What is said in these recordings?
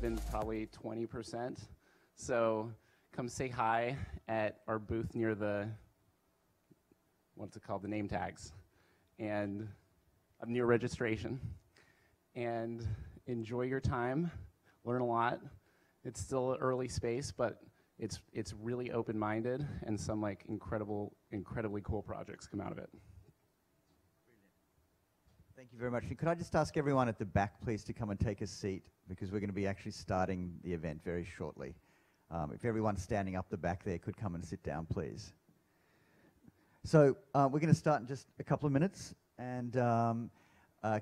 been probably 20%. So come say hi at our booth near the, what's it called, the name tags, and near registration. And enjoy your time, learn a lot. It's still an early space, but it's really open-minded, and some like incredibly cool projects come out of it. Thank you very much. Could I just ask everyone at the back, please, to come and take a seat, because we're going to be actually starting the event very shortly. If everyone's standing up the back there, could come and sit down, please. So we're going to start in just a couple of minutes, and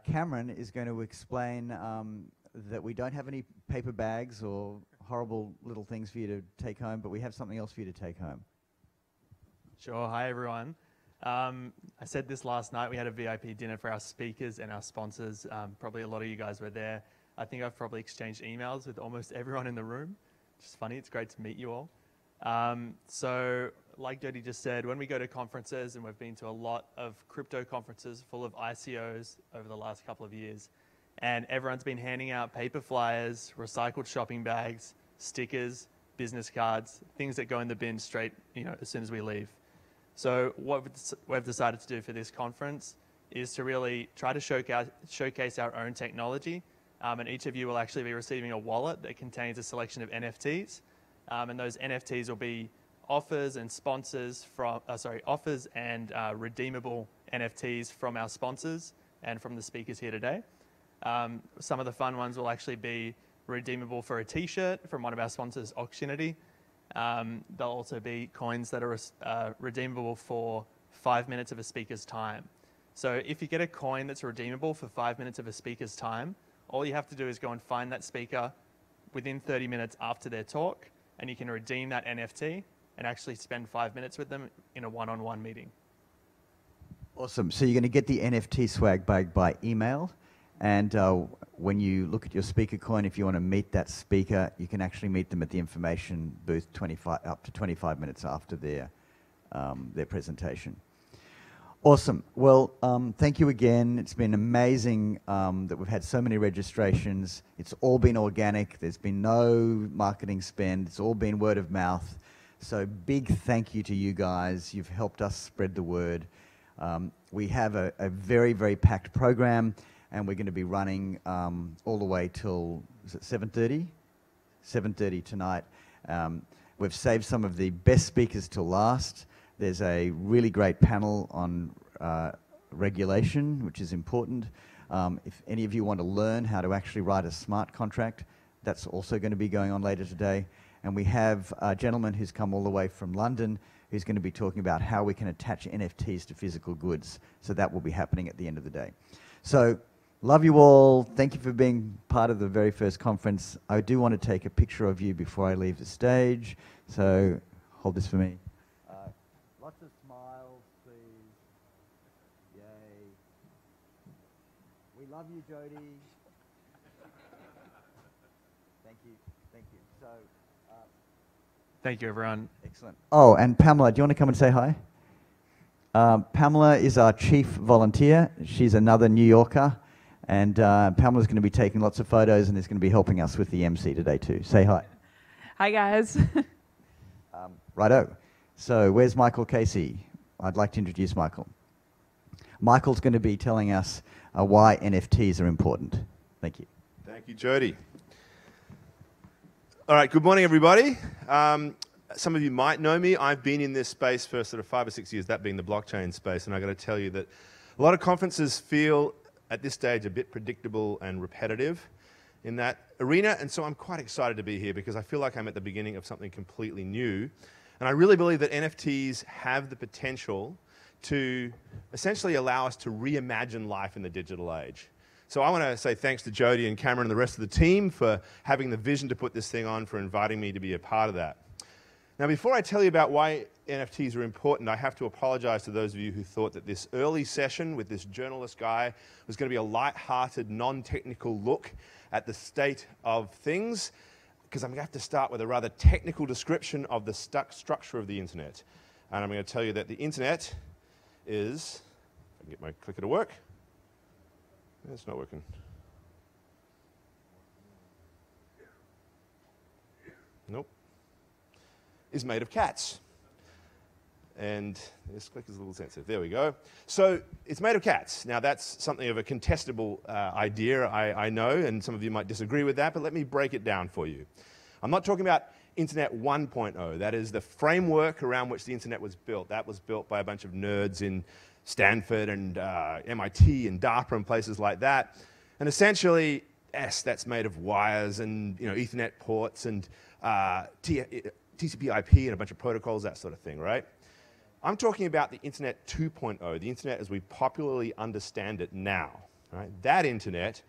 Cameron is going to explain that we don't have any paper bags or horrible little things for you to take home, but we have something else for you to take home. Sure. Hi, everyone. I said this last night. We had a VIP dinner for our speakers and our sponsors. Probably a lot of you guys were there. I think I've probably exchanged emails with almost everyone in the room. Which is funny. It's great to meet you all. So like Jody just said, when we go to conferences, and we've been to a lot of crypto conferences full of ICOs over the last couple of years, and everyone's been handing out paper flyers, recycled shopping bags, stickers, business cards, things that go in the bin straight, as soon as we leave. So what we've decided to do for this conference is to really try to showcase our own technology. And each of you will actually be receiving a wallet that contains a selection of NFTs. And those NFTs will be offers and redeemable NFTs from our sponsors and from the speakers here today. Some of the fun ones will actually be redeemable for a t-shirt from one of our sponsors, Auctionity. There'll also be coins that are redeemable for 5 minutes of a speaker's time. So if you get a coin that's redeemable for 5 minutes of a speaker's time, all you have to do is go and find that speaker within 30 minutes after their talk, and you can redeem that NFT and actually spend 5 minutes with them in a one-on-one meeting. Awesome. So you're going to get the NFT swag bag by email, and when you look at your speaker coin, if you want to meet that speaker, you can actually meet them at the information booth up to 25 minutes after their presentation. Awesome. Well, thank you again. It's been amazing that we've had so many registrations. It's all been organic. There's been no marketing spend. It's all been word of mouth. So big thank you to you guys. You've helped us spread the word. We have a very, very packed program, and we're going to be running all the way till, is it 7:30? 7:30 tonight. We've saved some of the best speakers till last. There's a really great panel on regulation, which is important. If any of you want to learn how to actually write a smart contract, that's also going to be going on later today. And we have a gentleman who's come all the way from London who's going to be talking about how we can attach NFTs to physical goods. So that will be happening at the end of the day. So love you all. Thank you for being part of the very first conference. I do want to take a picture of you before I leave the stage. So hold this for me. Lots of smiles, please. Yay. We love you, Jody. Thank you. Thank you. So, Thank you, everyone. excellent. Oh, and Pamela, do you want to come and say hi? Pamela is our chief volunteer. She's another New Yorker. And Pamela's going to be taking lots of photos and is going to be helping us with the MC today too. Say hi. Hi, guys. Righto. So where's Michael Casey? I'd like to introduce Michael. Michael's going to be telling us why NFTs are important. Thank you. Thank you, Jody. All right, good morning, everybody. Some of you might know me. I've been in this space for sort of 5 or 6 years, that being the blockchain space, and I've got to tell you that a lot of conferences feel, at this stage, a bit predictable and repetitive in that arena, and so I'm quite excited to be here because I feel like I'm at the beginning of something completely new. And I really believe that NFTs have the potential to essentially allow us to reimagine life in the digital age. So I want to say thanks to Jody and Cameron and the rest of the team for having the vision to put this thing on, for inviting me to be a part of that. Now, before I tell you about why NFTs are important, I have to apologize to those of you who thought that this early session with this journalist guy was going to be a light-hearted, non-technical look at the state of things, because I'm going to have to start with a rather technical description of the structure of the internet. And I'm going to tell you that the internet is, if I can get my clicker to work. It's not working. Nope. Is made of cats. And this click is a little sensitive. There we go. So it's made of cats. Now that's something of a contestable idea, I know, and some of you might disagree with that, but let me break it down for you. I'm not talking about Internet 1.0. That is the framework around which the Internet was built. That was built by a bunch of nerds in Stanford and MIT and DARPA and places like that. And essentially, yes, that's made of wires and Ethernet ports and TCP/IP and a bunch of protocols, that sort of thing, right? I'm talking about the Internet 2.0, the Internet as we popularly understand it now. Right? That Internet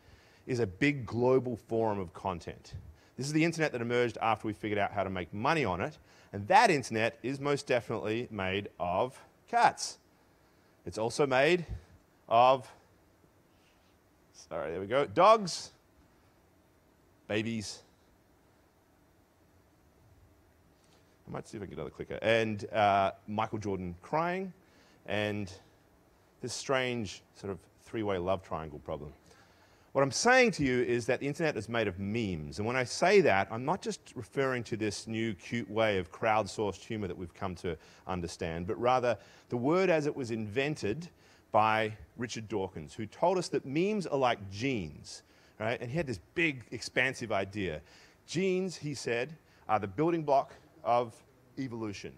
is a big global forum of content. This is the Internet that emerged after we figured out how to make money on it, and that Internet is most definitely made of cats. It's also made of, sorry, there we go, dogs, babies. I might see if I can get another clicker. And Michael Jordan crying, and this strange sort of three-way love triangle problem. What I'm saying to you is that the Internet is made of memes. And when I say that, I'm not just referring to this new cute way of crowdsourced humor that we've come to understand, but rather the word as it was invented by Richard Dawkins, who told us that memes are like genes, right? And he had this big, expansive idea. Genes, he said, are the building block of evolution.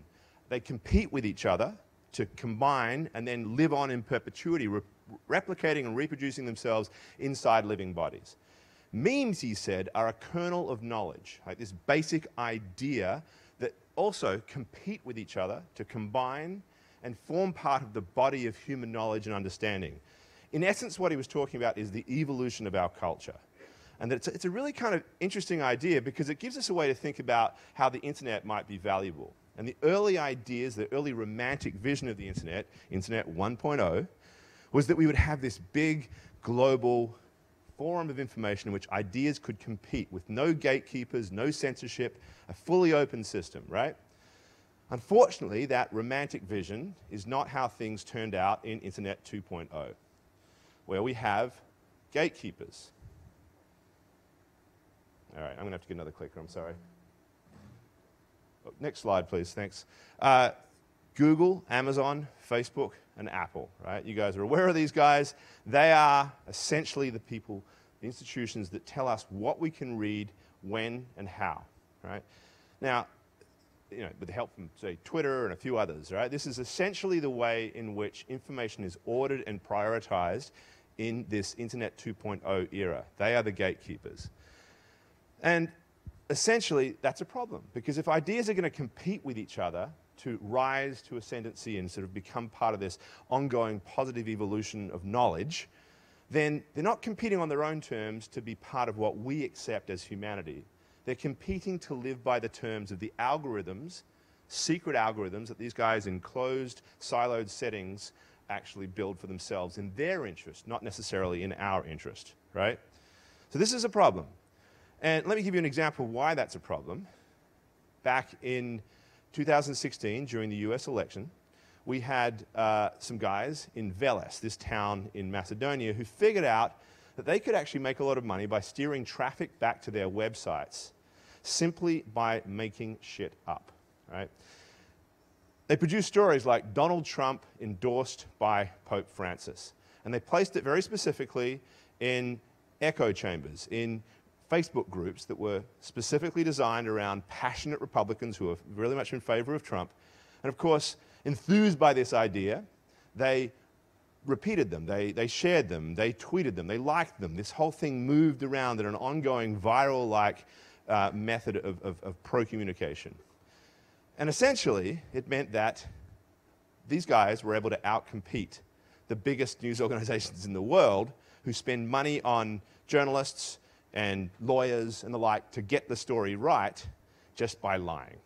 They compete with each other to combine and then live on in perpetuity, replicating and reproducing themselves inside living bodies. Memes, he said, are a kernel of knowledge, like this basic idea that also compete with each other to combine and form part of the body of human knowledge and understanding. In essence, what he was talking about is the evolution of our culture. And that it's a really kind of interesting idea because it gives us a way to think about how the Internet might be valuable. And the early ideas, the early romantic vision of the Internet, Internet 1.0, was that we would have this big global forum of information in which ideas could compete with no gatekeepers, no censorship, a fully open system, right? Unfortunately, that romantic vision is not how things turned out in Internet 2.0, where we have gatekeepers. All right, I'm going to have to get another clicker, I'm sorry. Oh, next slide, please, thanks. Google, Amazon, Facebook, and Apple, right? You guys are aware of these guys. They are essentially the people, the institutions that tell us what we can read, when, and how, right? Now, with the help from, say, Twitter and a few others, right? This is essentially the way in which information is ordered and prioritized in this Internet 2.0 era. They are the gatekeepers. And essentially, that's a problem, because if ideas are going to compete with each other to rise to ascendancy and sort of become part of this ongoing positive evolution of knowledge, then they're not competing on their own terms to be part of what we accept as humanity. They're competing to live by the terms of the algorithms, secret algorithms that these guys in closed, siloed settings actually build for themselves in their interest, not necessarily in our interest, right? So this is a problem. And let me give you an example of why that's a problem. Back in 2016, during the US election, we had some guys in Veles, this town in Macedonia, who figured out that they could actually make a lot of money by steering traffic back to their websites simply by making shit up, right? They produced stories like Donald Trump endorsed by Pope Francis. And they placed it very specifically in echo chambers, in Facebook groups that were specifically designed around passionate Republicans who are really much in favor of Trump. And of course, enthused by this idea, they repeated them, they shared them, they tweeted them, they liked them. This whole thing moved around in an ongoing viral-like method of pro-communication. And essentially, it meant that these guys were able to outcompete the biggest news organizations in the world who spend money on journalists and lawyers and the like to get the story right just by lying.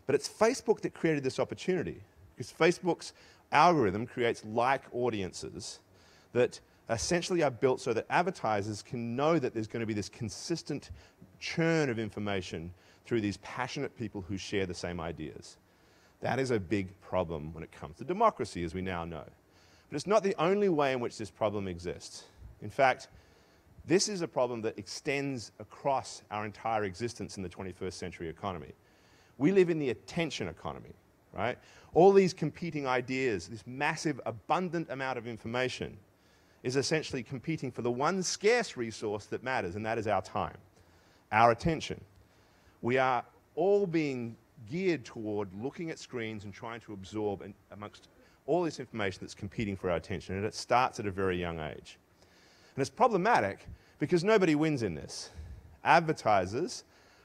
But it's Facebook that created this opportunity, because Facebook's algorithm creates like audiences that essentially are built so that advertisers can know that there's going to be this consistent churn of information through these passionate people who share the same ideas. That is a big problem when it comes to democracy, as we now know. But it's not the only way in which this problem exists. In fact, This is a problem that extends across our entire existence in the 21st century economy. We live in the attention economy, right? All these competing ideas, this massive, abundant amount of information is essentially competing for the one scarce resource that matters, and that is our time, our attention. We are all being geared toward looking at screens and trying to absorb amongst all this information that's competing for our attention, and it starts at a very young age. And it's problematic because nobody wins in this. Advertisers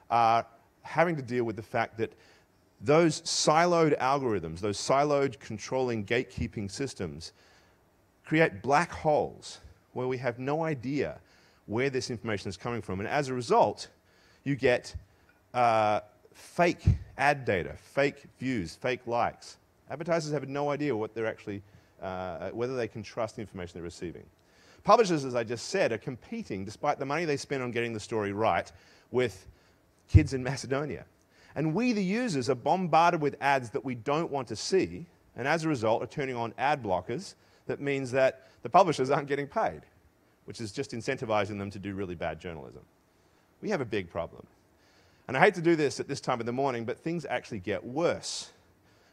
are having to deal with the fact that those siloed algorithms, those siloed controlling gatekeeping systems create black holes where we have no idea where this information is coming from. And as a result, you get fake ad data, fake views, fake likes. Advertisers have no idea what they're actually, whether they can trust the information they're receiving. Publishers, as I just said, are competing, despite the money they spend on getting the story right, with kids in Macedonia. And we, the users, are bombarded with ads that we don't want to see, and as a result are turning on ad blockers. That means that the publishers aren't getting paid, which is just incentivizing them to do really bad journalism. We have a big problem. And I hate to do this at this time of the morning, but things actually get worse.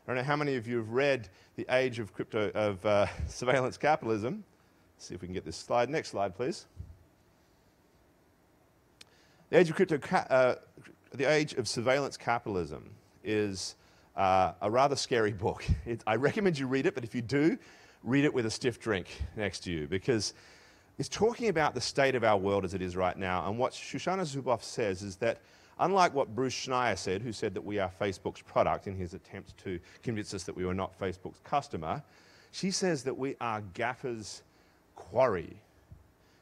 I don't know how many of you have read The Age of Surveillance Capitalism. Let's see if we can get this slide. Next slide, please. The Age of Surveillance Capitalism is a rather scary book. I recommend you read it, but if you do, read it with a stiff drink next to you, because it's talking about the state of our world as it is right now. And what Shoshana Zuboff says is that, unlike what Bruce Schneier said, who said that we are Facebook's product in his attempt to convince us that we were not Facebook's customer, she says that we are GAFA's quarry,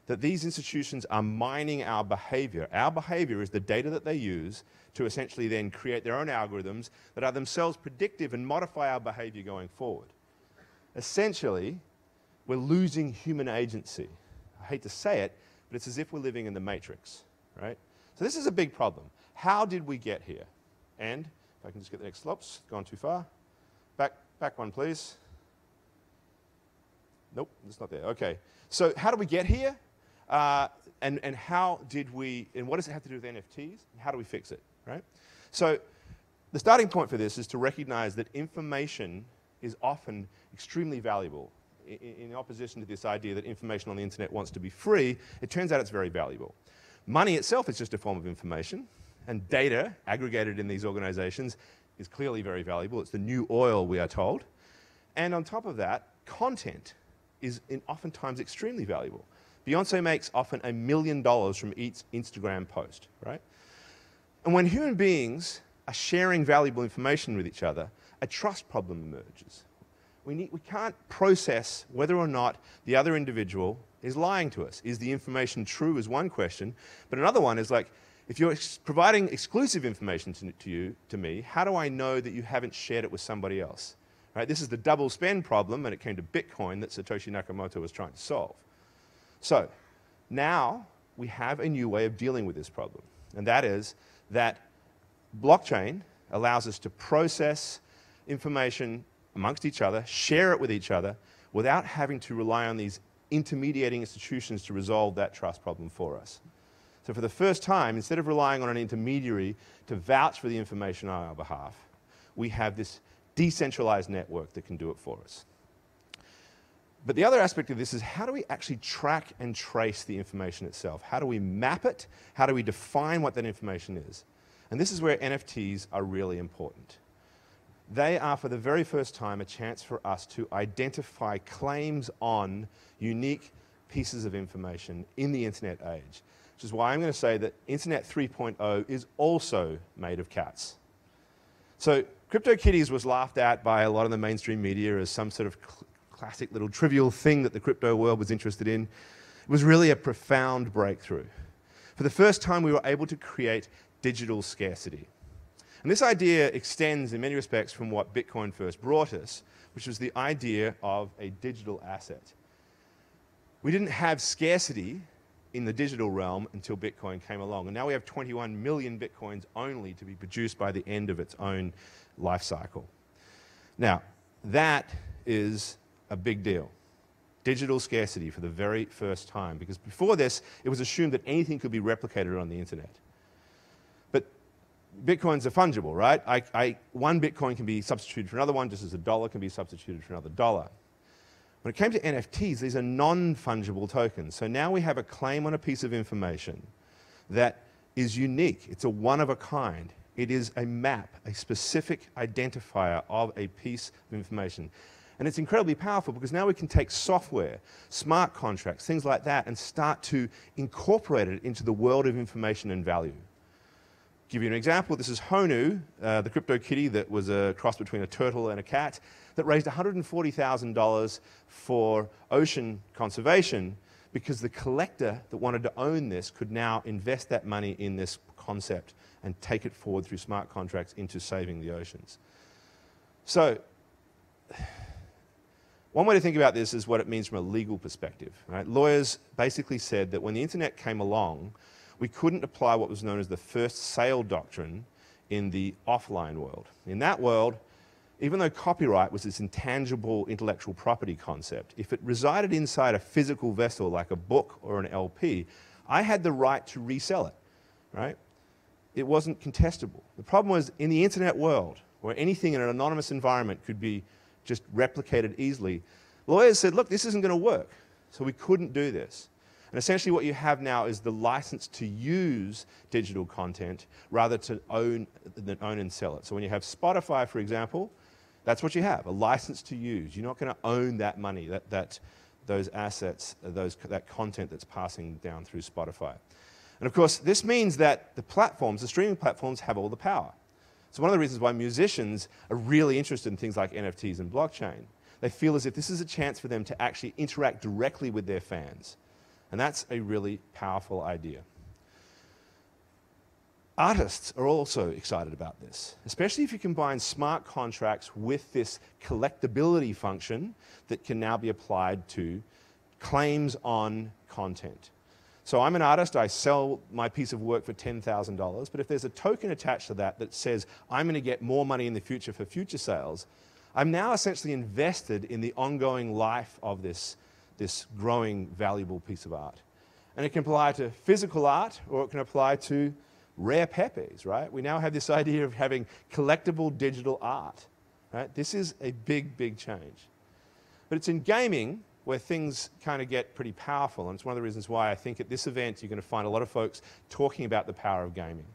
that these institutions are mining our behavior. Our behavior is the data that they use to essentially then create their own algorithms that are themselves predictive and modify our behavior going forward. Essentially, we're losing human agency. I hate to say it, but it's as if we're living in the Matrix, right? So this is a big problem. How did we get here? And if I can just get the next slide, gone too far. Back one, please. Nope, it's not there. Okay. So how did we get here? And how did we, and what does it have to do with NFTs? And how do we fix it, right? So the starting point for this is to recognize that information is often extremely valuable. In opposition to this idea that information on the internet wants to be free, it turns out it's very valuable. Money itself is just a form of information, and data aggregated in these organizations is clearly very valuable. It's the new oil, we are told. And on top of that, content is oftentimes extremely valuable. Beyonce makes often $1 million from each Instagram post, right? And when human beings are sharing valuable information with each other, a trust problem emerges. We can't process whether or not the other individual is lying to us. Is the information true is one question, but another one is like, if you're providing exclusive information to me, how do I know that you haven't shared it with somebody else? Right? This is the double spend problem, and it came to Bitcoin that Satoshi Nakamoto was trying to solve. So now we have a new way of dealing with this problem, and that is that blockchain allows us to process information amongst each other, share it with each other, without having to rely on these intermediating institutions to resolve that trust problem for us. So for the first time, instead of relying on an intermediary to vouch for the information on our behalf, we have this decentralized network that can do it for us. But the other aspect of this is, how do we actually track and trace the information itself? How do we map it? How do we define what that information is? And this is where NFTs are really important. They are, for the very first time, a chance for us to identify claims on unique pieces of information in the internet age, which is why I'm going to say that Internet 3.0 is also made of cats. So CryptoKitties was laughed at by a lot of the mainstream media as some sort of classic little trivial thing that the crypto world was interested in. It was really a profound breakthrough. For the first time, we were able to create digital scarcity. And this idea extends in many respects from what Bitcoin first brought us, which was the idea of a digital asset. We didn't have scarcity in the digital realm until Bitcoin came along. And now we have 21 million Bitcoins only to be produced by the end of its own life cycle. Now, that is a big deal. digital scarcity for the very first time, because before this, it was assumed that anything could be replicated on the internet. But Bitcoins are fungible, right? One Bitcoin can be substituted for another one, just as a dollar can be substituted for another dollar. When it came to NFTs, these are non-fungible tokens. So now we have a claim on a piece of information that is unique. It's a one-of-a-kind. It is a map, a specific identifier of a piece of information. And it's incredibly powerful because now we can take software, smart contracts, things like that, and start to incorporate it into the world of information and value. Give you an example. This is Honu, the crypto kitty that was a cross between a turtle and a cat, that raised $140,000 for ocean conservation because the collector that wanted to own this could now invest that money in this concept and take it forward through smart contracts into saving the oceans. So, one way to think about this is what it means from a legal perspective. Right? Lawyers basically said that when the internet came along, we couldn't apply what was known as the first sale doctrine in the offline world. In that world, even though copyright was this intangible intellectual property concept, if it resided inside a physical vessel like a book or an LP, I had the right to resell it, right? It wasn't contestable. The problem was in the internet world, where anything in an anonymous environment could be just replicated easily, lawyers said, look, this isn't going to work. So we couldn't do this. And essentially what you have now is the license to use digital content rather than own and sell it. So when you have Spotify, for example, that's what you have, a license to use. You're not going to own that money, those assets, that content that's passing down through Spotify. And of course, this means that the platforms, the streaming platforms, have all the power. So one of the reasons why musicians are really interested in things like NFTs and blockchain, they feel as if this is a chance for them to actually interact directly with their fans. And that's a really powerful idea. Artists are also excited about this, especially if you combine smart contracts with this collectability function that can now be applied to claims on content. So I'm an artist, I sell my piece of work for $10,000, but if there's a token attached to that that says I'm going to get more money in the future for future sales, I'm now essentially invested in the ongoing life of this growing valuable piece of art. And it can apply to physical art or it can apply to rare pepes, right? We now have this idea of having collectible digital art, right? This is a big, big change. But it's in gaming where things kind of get pretty powerful, and it's one of the reasons why I think at this event you're going to find a lot of folks talking about the power of gaming.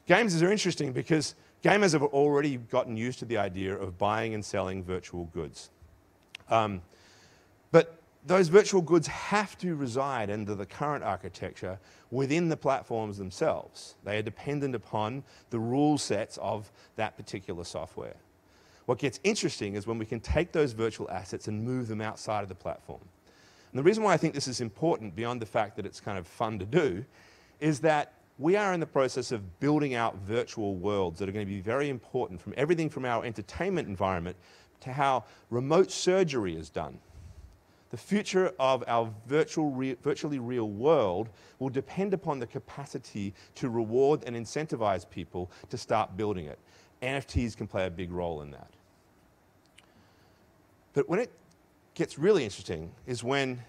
Games are interesting because gamers have already gotten used to the idea of buying and selling virtual goods. But those virtual goods have to reside under the current architecture within the platforms themselves. They are dependent upon the rule sets of that particular software. What gets interesting is when we can take those virtual assets and move them outside of the platform. And the reason why I think this is important, beyond the fact that it's kind of fun to do, is that we are in the process of building out virtual worlds that are going to be very important, from everything from our entertainment environment to how remote surgery is done. The future of our virtually real world will depend upon the capacity to reward and incentivize people to start building it. NFTs can play a big role in that. But when it gets really interesting is when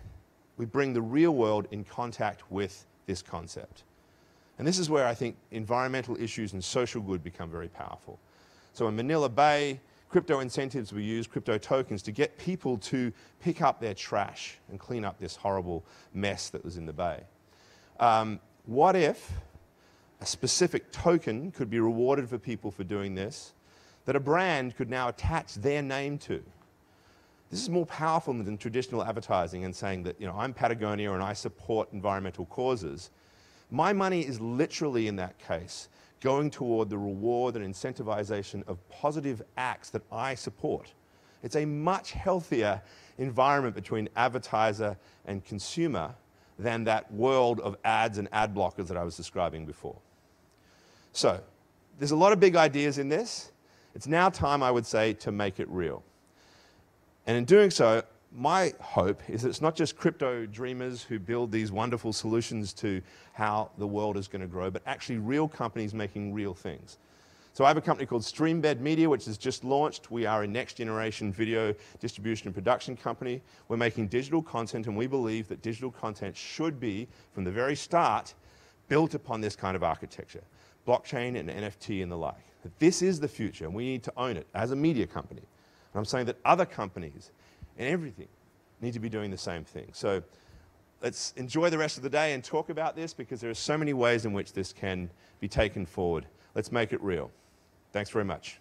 we bring the real world in contact with this concept. And this is where I think environmental issues and social good become very powerful. So in Manila Bay, crypto incentives were used, crypto tokens, to get people to pick up their trash and clean up this horrible mess that was in the bay. What if a specific token could be rewarded for people for doing this, that a brand could now attach their name to? This is more powerful than traditional advertising and saying that, I'm Patagonia and I support environmental causes. My money is literally, in that case, going toward the reward and incentivization of positive acts that I support. It's a much healthier environment between advertiser and consumer than that world of ads and ad blockers that I was describing before. So, there's a lot of big ideas in this. It's now time, I would say, to make it real. And in doing so, my hope is that it's not just crypto dreamers who build these wonderful solutions to how the world is going to grow, but actually real companies making real things. So I have a company called Streambed Media, which has just launched. We are a next-generation video distribution and production company. We're making digital content, and we believe that digital content should be, from the very start, built upon this kind of architecture, blockchain and NFT and the like. This is the future, and we need to own it as a media company. And I'm saying that other companies and everything need to be doing the same thing. So let's enjoy the rest of the day and talk about this, because there are so many ways in which this can be taken forward. Let's make it real. Thanks very much.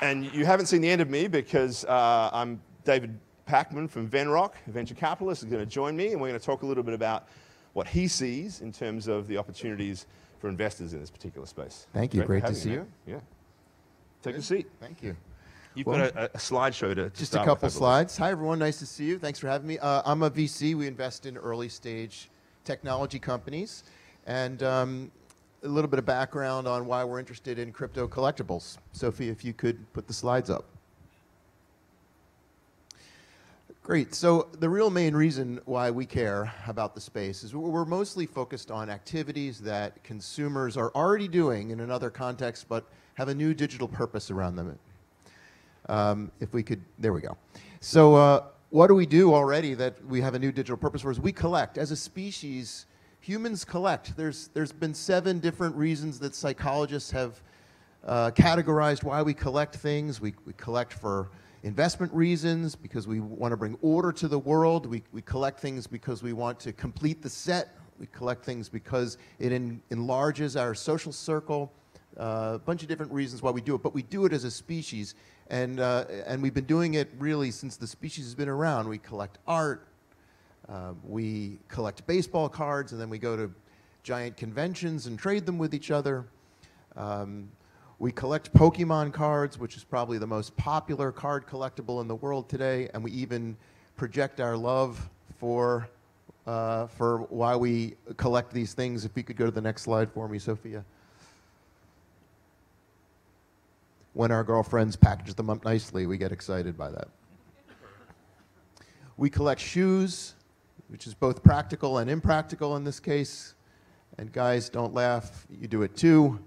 And you haven't seen the end of me, because I'm David Packman from Venrock, a venture capitalist, is going to join me, and we're going to talk a little bit about what he sees in terms of the opportunities for investors in this particular space. Thank you. Great to see you. Yeah. Take a seat. Thank you. You've got a slideshow to just start a couple with, slides. Hi, everyone. Nice to see you. Thanks for having me. I'm a VC. We invest in early stage technology companies. And a little bit of background on why we're interested in crypto collectibles. Sophie, if you could put the slides up. Great. So the real main reason why we care about the space is we're mostly focused on activities that consumers are already doing in another context, but have a new digital purpose around them. If we could, there we go. So what do we do already that we have a new digital purpose for? Is we collect. As a species, humans collect. There's been 7 different reasons that psychologists have categorized why we collect things. We collect for investment reasons, because we want to bring order to the world. We collect things because we want to complete the set. We collect things because it enlarges our social circle. A bunch of different reasons why we do it, but we do it as a species, and we've been doing it really since the species has been around. We collect art, we collect baseball cards, and then we go to giant conventions and trade them with each other. We collect Pokemon cards, which is probably the most popular card collectible in the world today, and we even project our love for why we collect these things. If we could go to the next slide for me, Sophia. When our girlfriends package them up nicely, we get excited by that. We collect shoes, which is both practical and impractical in this case. And guys, don't laugh, you do it too.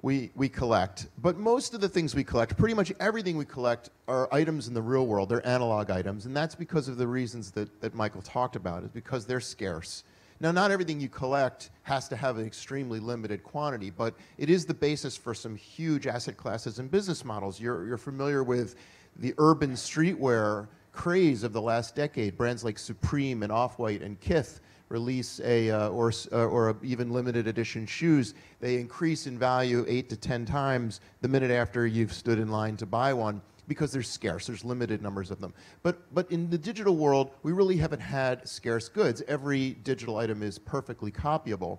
We collect. But most of the things we collect, pretty much everything we collect, are items in the real world. They're analog items. And that's because of the reasons that Michael talked about, is because they're scarce. Now, not everything you collect has to have an extremely limited quantity, but it is the basis for some huge asset classes and business models. You're familiar with the urban streetwear craze of the last decade. Brands like Supreme and Off-White and Kith release or even limited edition shoes. They increase in value 8 to 10 times the minute after you've stood in line to buy one, because they're scarce. There's limited numbers of them. But in the digital world, we really haven't had scarce goods. Every digital item is perfectly copyable.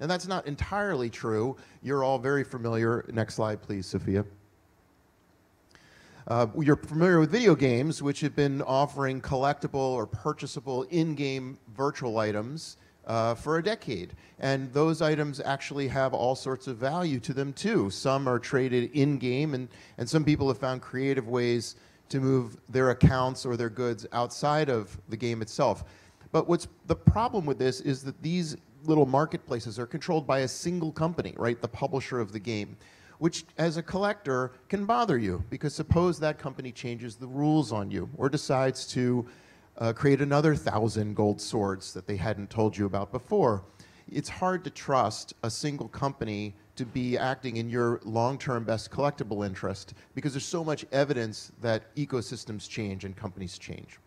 And that's not entirely true. You're all very familiar. Next slide, please, Sophia. You're familiar with video games, which have been offering collectible or purchasable in-game virtual items for a decade. And those items actually have all sorts of value to them too. Some are traded in-game, and some people have found creative ways to move their accounts or their goods outside of the game itself. But what's the problem with this is that these little marketplaces are controlled by a single company, right? The publisher of the game, which as a collector can bother you, because suppose that company changes the rules on you or decides to create another 1,000 gold swords that they hadn't told you about before. It's hard to trust a single company to be acting in your long-term best collectible interest, because there's so much evidence that ecosystems change and companies change.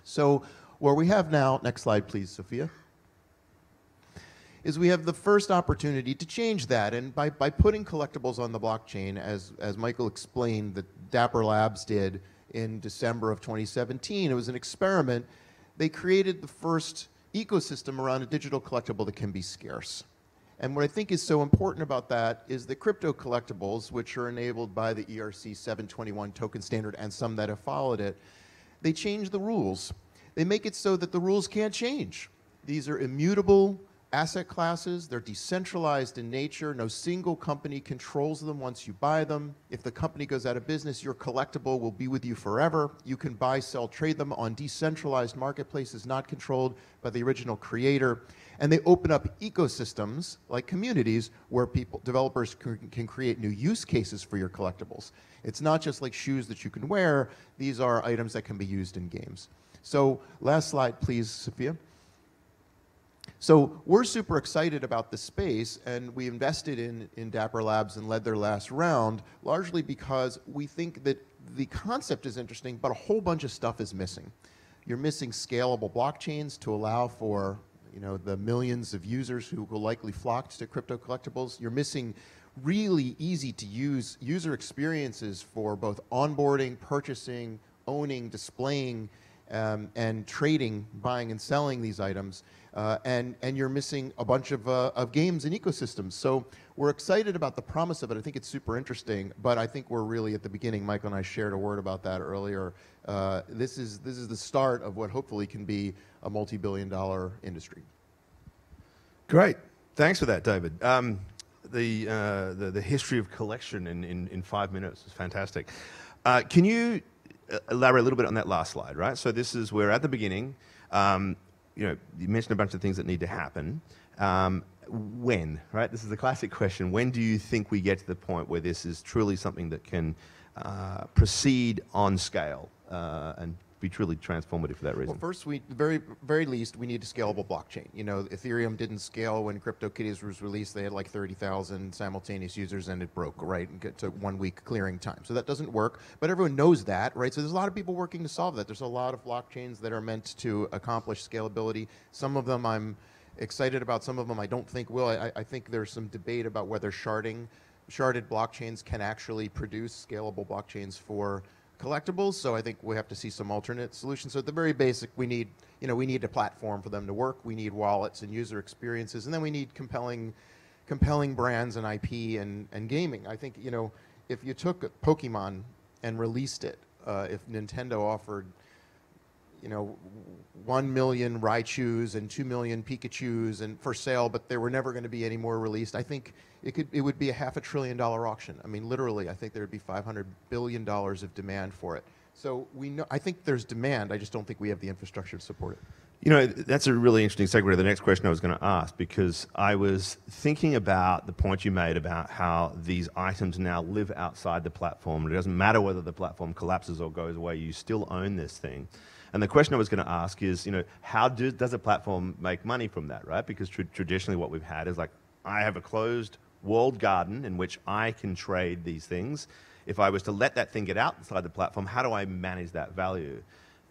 So what we have now, next slide please, Sophia, is we have the first opportunity to change that. And by putting collectibles on the blockchain, as Michael explained, that Dapper Labs did in December of 2017, it was an experiment. They created the first ecosystem around a digital collectible that can be scarce. And what I think is so important about that is the crypto collectibles, which are enabled by the ERC 721 token standard and some that have followed it, they change the rules. They make it so that the rules can't change. These are immutable, asset classes. They're decentralized in nature. No single company controls them once you buy them. If the company goes out of business, your collectible will be with you forever. You can buy, sell, trade them on decentralized marketplaces not controlled by the original creator. And they open up ecosystems like communities where developers can create new use cases for your collectibles. It's not just like shoes that you can wear. These are items that can be used in games. So last slide, please, Sophia. So we're super excited about this space, and we invested in Dapper Labs and led their last round, largely because we think that the concept is interesting, but a whole bunch of stuff is missing. You're missing scalable blockchains to allow for the millions of users who will likely flock to crypto collectibles. You're missing really easy to use user experiences for both onboarding, purchasing, owning, displaying, and trading, buying and selling these items. And you're missing a bunch of games and ecosystems. So we're excited about the promise of it. I think it's super interesting, but I think we're really at the beginning. Michael and I shared a word about that earlier. This is the start of what hopefully can be a multi-billion-dollar industry. Great. Thanks for that, David. The history of collection in 5 minutes is fantastic. Can you elaborate a little bit on that last slide, right? So this is, we're at the beginning. You mentioned a bunch of things that need to happen. When, right? This is the classic question. When do you think we get to the point where this is truly something that can proceed on scale and be truly transformative for that reason? Well, first, very least, we need a scalable blockchain. Ethereum didn't scale when CryptoKitties was released. They had like 30,000 simultaneous users, and it broke, right? And it took 1 week clearing time. So that doesn't work, but everyone knows that, right? So there's a lot of people working to solve that. There's a lot of blockchains that are meant to accomplish scalability. Some of them I'm excited about. Some of them I don't think will. I think there's some debate about whether sharded blockchains can actually produce scalable blockchains for collectibles, so I think we have to see some alternate solutions. So at the very basic, we need a platform for them to work. We need wallets and user experiences, and then we need compelling brands and IP and gaming. I think if you took Pokemon and released it, if Nintendo offered 1 million Raichus and 2 million Pikachus and for sale, but there were never going to be any more released, I think it would be a $500 billion auction. I mean, literally, I think there would be $500 billion of demand for it. So I think there's demand. I just don't think we have the infrastructure to support it. That's a really interesting segue to the next question I was going to ask, because I was thinking about the point you made about how these items now live outside the platform. It doesn't matter whether the platform collapses or goes away, you still own this thing. And the question I was going to ask is, how does a platform make money from that, right? Because traditionally what we've had is like, I have a closed walled garden in which I can trade these things. If I was to let that thing get outside the platform, how do I manage that value?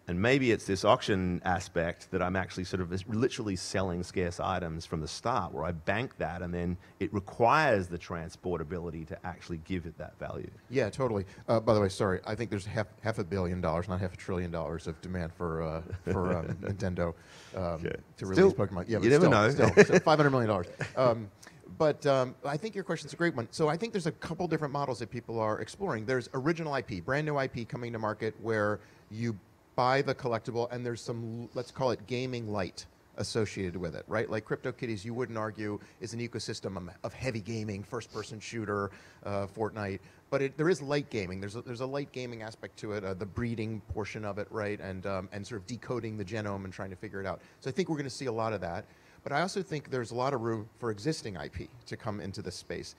And maybe it's this auction aspect that I'm actually sort of literally selling scarce items from the start, where I bank that, and then it requires the transportability to actually give it that value. Yeah, totally. By the way, sorry, I think there's $500 million, not $500 billion of demand for Nintendo to release Pokemon. Yeah, you never know. Still, $500 million. But I think your question's a great one. So I think there's a couple different models that people are exploring. There's original IP, brand new IP coming to market where you buy the collectible and there's some, let's call it gaming light associated with it, right? Like CryptoKitties, you wouldn't argue, is an ecosystem of heavy gaming, first-person shooter, Fortnite. But there is light gaming. There's a light gaming aspect to it, the breeding portion of it, right? And sort of decoding the genome and trying to figure it out. So I think we're going to see a lot of that. But I also think there's a lot of room for existing IP to come into this space.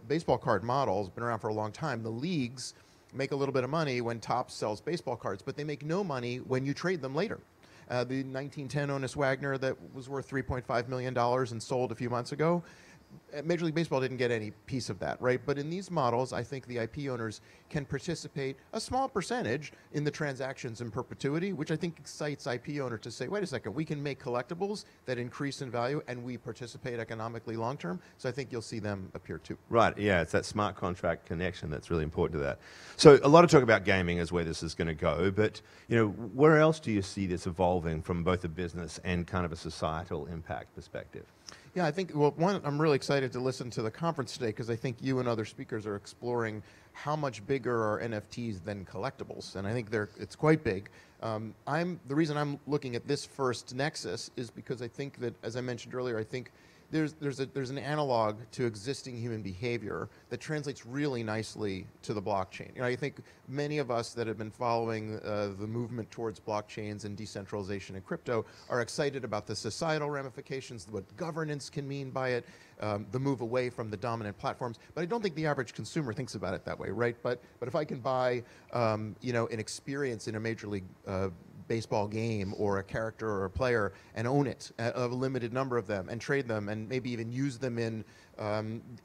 Baseball card model has been around for a long time. The leagues make a little bit of money when Topps sells baseball cards, but they make no money when you trade them later. The 1910 Honus Wagner that was worth $3.5 million and sold a few months ago, Major League Baseball didn't get any piece of that, right? But in these models, I think the IP owners can participate a small percentage in the transactions in perpetuity, which I think excites IP owner to say, wait a second, we can make collectibles that increase in value and we participate economically long term. So I think you'll see them appear too. Right, yeah, it's that smart contract connection that's really important to that. So a lot of talk about gaming as where this is going to go, but where else do you see this evolving from both a business and kind of a societal impact perspective? Yeah, I think, well, one, I'm really excited to listen to the conference today because I think you and other speakers are exploring how much bigger are NFTs than collectibles, and I think it's quite big. The reason I'm looking at this first nexus is because I think that, as I mentioned earlier, I think there's an analog to existing human behavior that translates really nicely to the blockchain. You know, I think many of us that have been following the movement towards blockchains and decentralization and crypto are excited about the societal ramifications, what governance can mean by it, the move away from the dominant platforms. But I don't think the average consumer thinks about it that way, right? But if I can buy, you know, an experience in a Major League baseball game or a character or a player and own it, a limited number of them, and trade them and maybe even use them in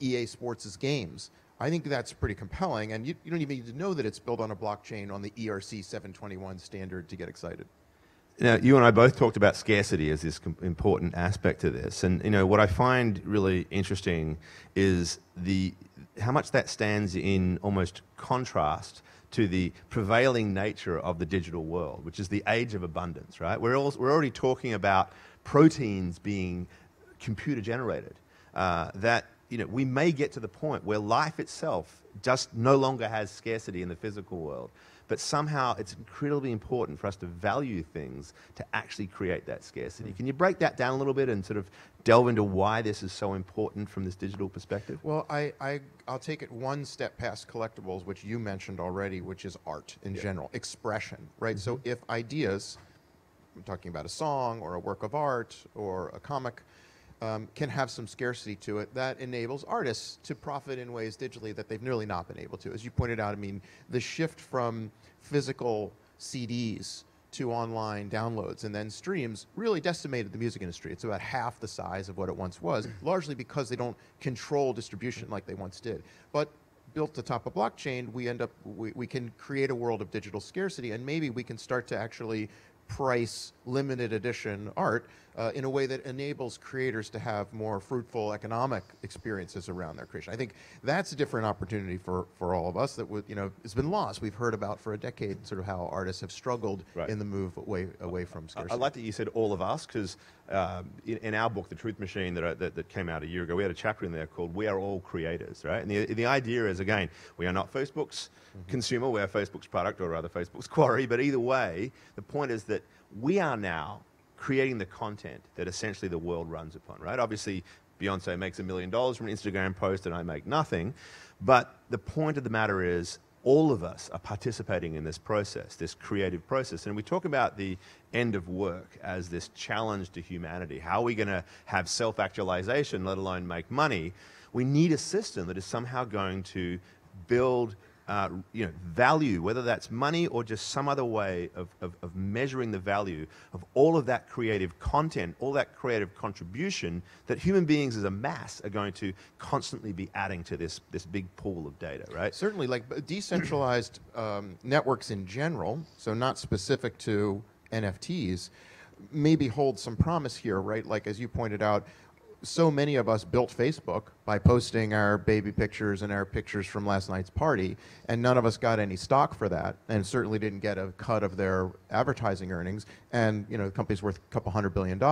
EA Sports' games, I think that's pretty compelling. And you don't even need to know that it's built on a blockchain on the ERC 721 standard to get excited. Now, you and I both talked about scarcity as this important aspect to this. And you know, what I find really interesting is how much that stands in almost contrast to the prevailing nature of the digital world, which is the age of abundance, right? We're already talking about proteins being computer generated, that, you know, we may get to the point where life itself just no longer has scarcity in the physical world. But somehow it's incredibly important for us to value things to actually create that scarcity. Can you break that down a little bit and sort of delve into why this is so important from this digital perspective? Well, I'll take it one step past collectibles, which you mentioned already, which is art in general, expression, right? So if ideas, I'm talking about a song or a work of art or a comic, can have some scarcity to it, that enables artists to profit in ways digitally that they've nearly not been able to. As you pointed out, I mean, the shift from physical CDs to online downloads and then streams really decimated the music industry. It's about half the size of what it once was, largely because they don't control distribution like they once did. But built atop a blockchain, we can create a world of digital scarcity, and maybe we can start to actually price limited edition art in a way that enables creators to have more fruitful economic experiences around their creation. I think that's a different opportunity for all of us that it's been lost. We've heard about for a decade sort of how artists have struggled in the move away from scarcity. I like that you said all of us, because in our book, The Truth Machine, that came out a year ago, we had a chapter in there called "We Are All Creators," right? And the idea is, again, we are not Facebook's consumer, we are Facebook's product, or rather Facebook's quarry, but either way, the point is that we are now creating the content that essentially the world runs upon, right? Obviously, Beyonce makes $1 million from an Instagram post and I make nothing, but the point of the matter is all of us are participating in this process, this creative process. And we talk about the end of work as this challenge to humanity. How are we going to have self-actualization, let alone make money? We need a system that is somehow going to build value, whether that's money or just some other way of measuring the value of all of that creative content, all that creative contribution that human beings as a mass are going to constantly be adding to this big pool of data, right? Certainly, like decentralized networks in general, so not specific to NFTs, maybe hold some promise here, right? Like, as you pointed out, so many of us built Facebook by posting our baby pictures and our pictures from last night's party, and none of us got any stock for that, and certainly didn't get a cut of their advertising earnings, and the company's worth a couple $100 billion.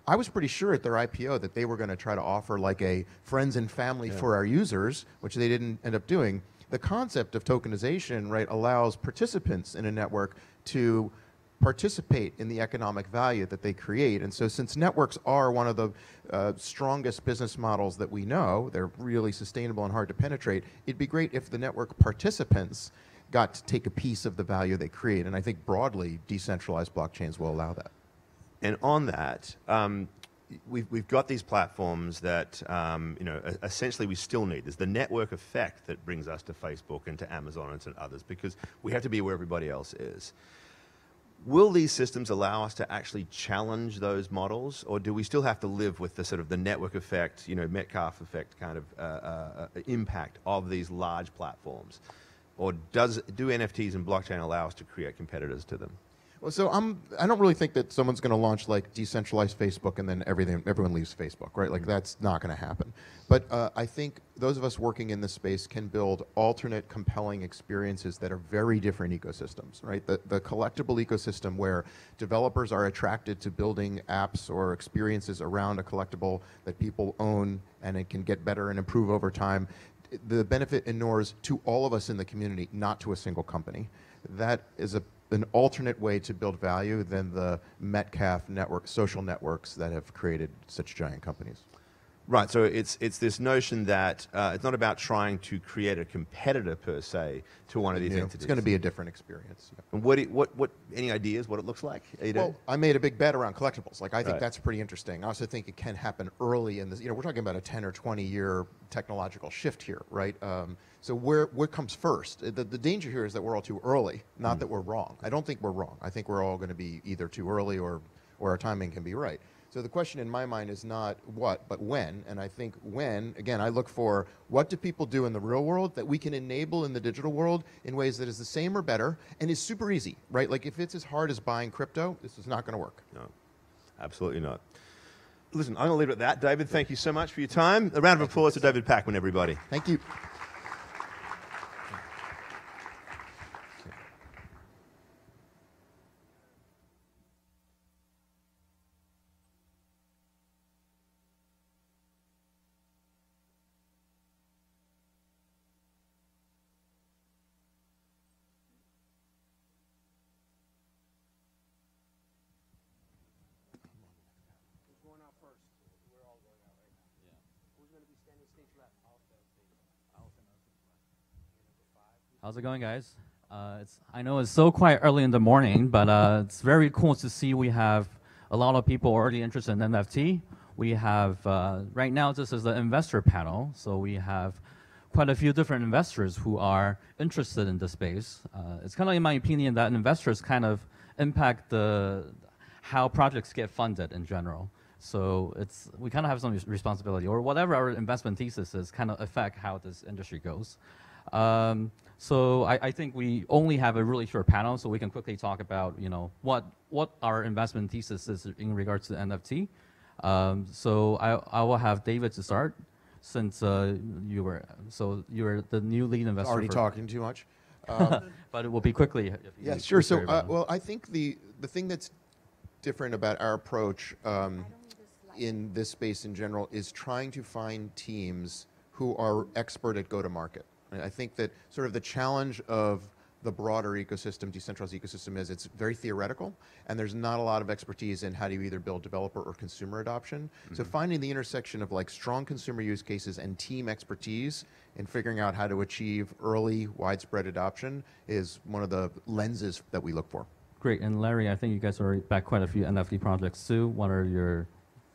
I was pretty sure at their IPO that they were going to try to offer like a friends and family for our users, which they didn't end up doing. The concept of tokenization, right, allows participants in a network to participate in the economic value that they create. And so since networks are one of the strongest business models that we know, they're really sustainable and hard to penetrate, it'd be great if the network participants got to take a piece of the value they create. And I think broadly, decentralized blockchains will allow that. And on that, we've got these platforms that essentially we still need. There's the network effect that brings us to Facebook and to Amazon and to others, because we have to be where everybody else is. Will these systems allow us to actually challenge those models, or do we still have to live with the sort of the network effect, Metcalfe effect kind of impact of these large platforms? Or do NFTs and blockchain allow us to create competitors to them? Well, so I don't really think that someone's going to launch like decentralized Facebook and then everyone leaves Facebook, right? Like that's not going to happen. But I think those of us working in this space can build alternate, compelling experiences that are very different ecosystems, right? The collectible ecosystem where developers are attracted to building apps or experiences around a collectible that people own and it can get better and improve over time. The benefit inures to all of us in the community, not to a single company. That is an alternate way to build value than the Metcalfe network, social networks that have created such giant companies. Right, so it's this notion that it's not about trying to create a competitor per se to one of these entities. It's going to be a different experience. Yeah. And what any ideas what it looks like? Well, I made a big bet around collectibles. Like I think Right. that's pretty interesting. I also think it can happen early in this. You know, we're talking about a 10 or 20 year technological shift here, right? So what comes first? The danger here is that we're all too early, not that we're wrong. I don't think we're wrong. I think we're all going to be either too early or our timing can be right. So the question in my mind is not what, but when. And I think when, again, I look for what do people do in the real world that we can enable in the digital world in ways that is the same or better and is super easy, right? Like if it's as hard as buying crypto, this is not going to work. No, absolutely not. Listen, I'm going to leave it at that. David, thank you so much for your time. A round of applause to David Packman, everybody. Thank you. How's it going, guys? I know it's so quite early in the morning, but it's very cool to see we have a lot of people already interested in NFT. We have, right now, this is the investor panel, so we have quite a few different investors who are interested in the space. It's kind of, in my opinion, that investors kind of impact how projects get funded in general. So we kind of have some responsibility, or whatever our investment thesis is, kind of affect how this industry goes. So I think we only have a really short panel, so we can quickly talk about what our investment thesis is in regards to NFT. So I will have David to start, since you're the new lead investor. Already talking too much. But it will be quickly. Yeah, sure. So well, I think the thing that's different about our approach in this space in general is trying to find teams who are expert at go-to-market. I think that sort of the challenge of the broader ecosystem, decentralized ecosystem, is it's very theoretical, and there's not a lot of expertise in how do you either build developer or consumer adoption. So finding the intersection of like strong consumer use cases and team expertise in figuring out how to achieve early, widespread adoption is one of the lenses that we look for. Great. And Larry, I think you guys already backed quite a few NFT projects too. What are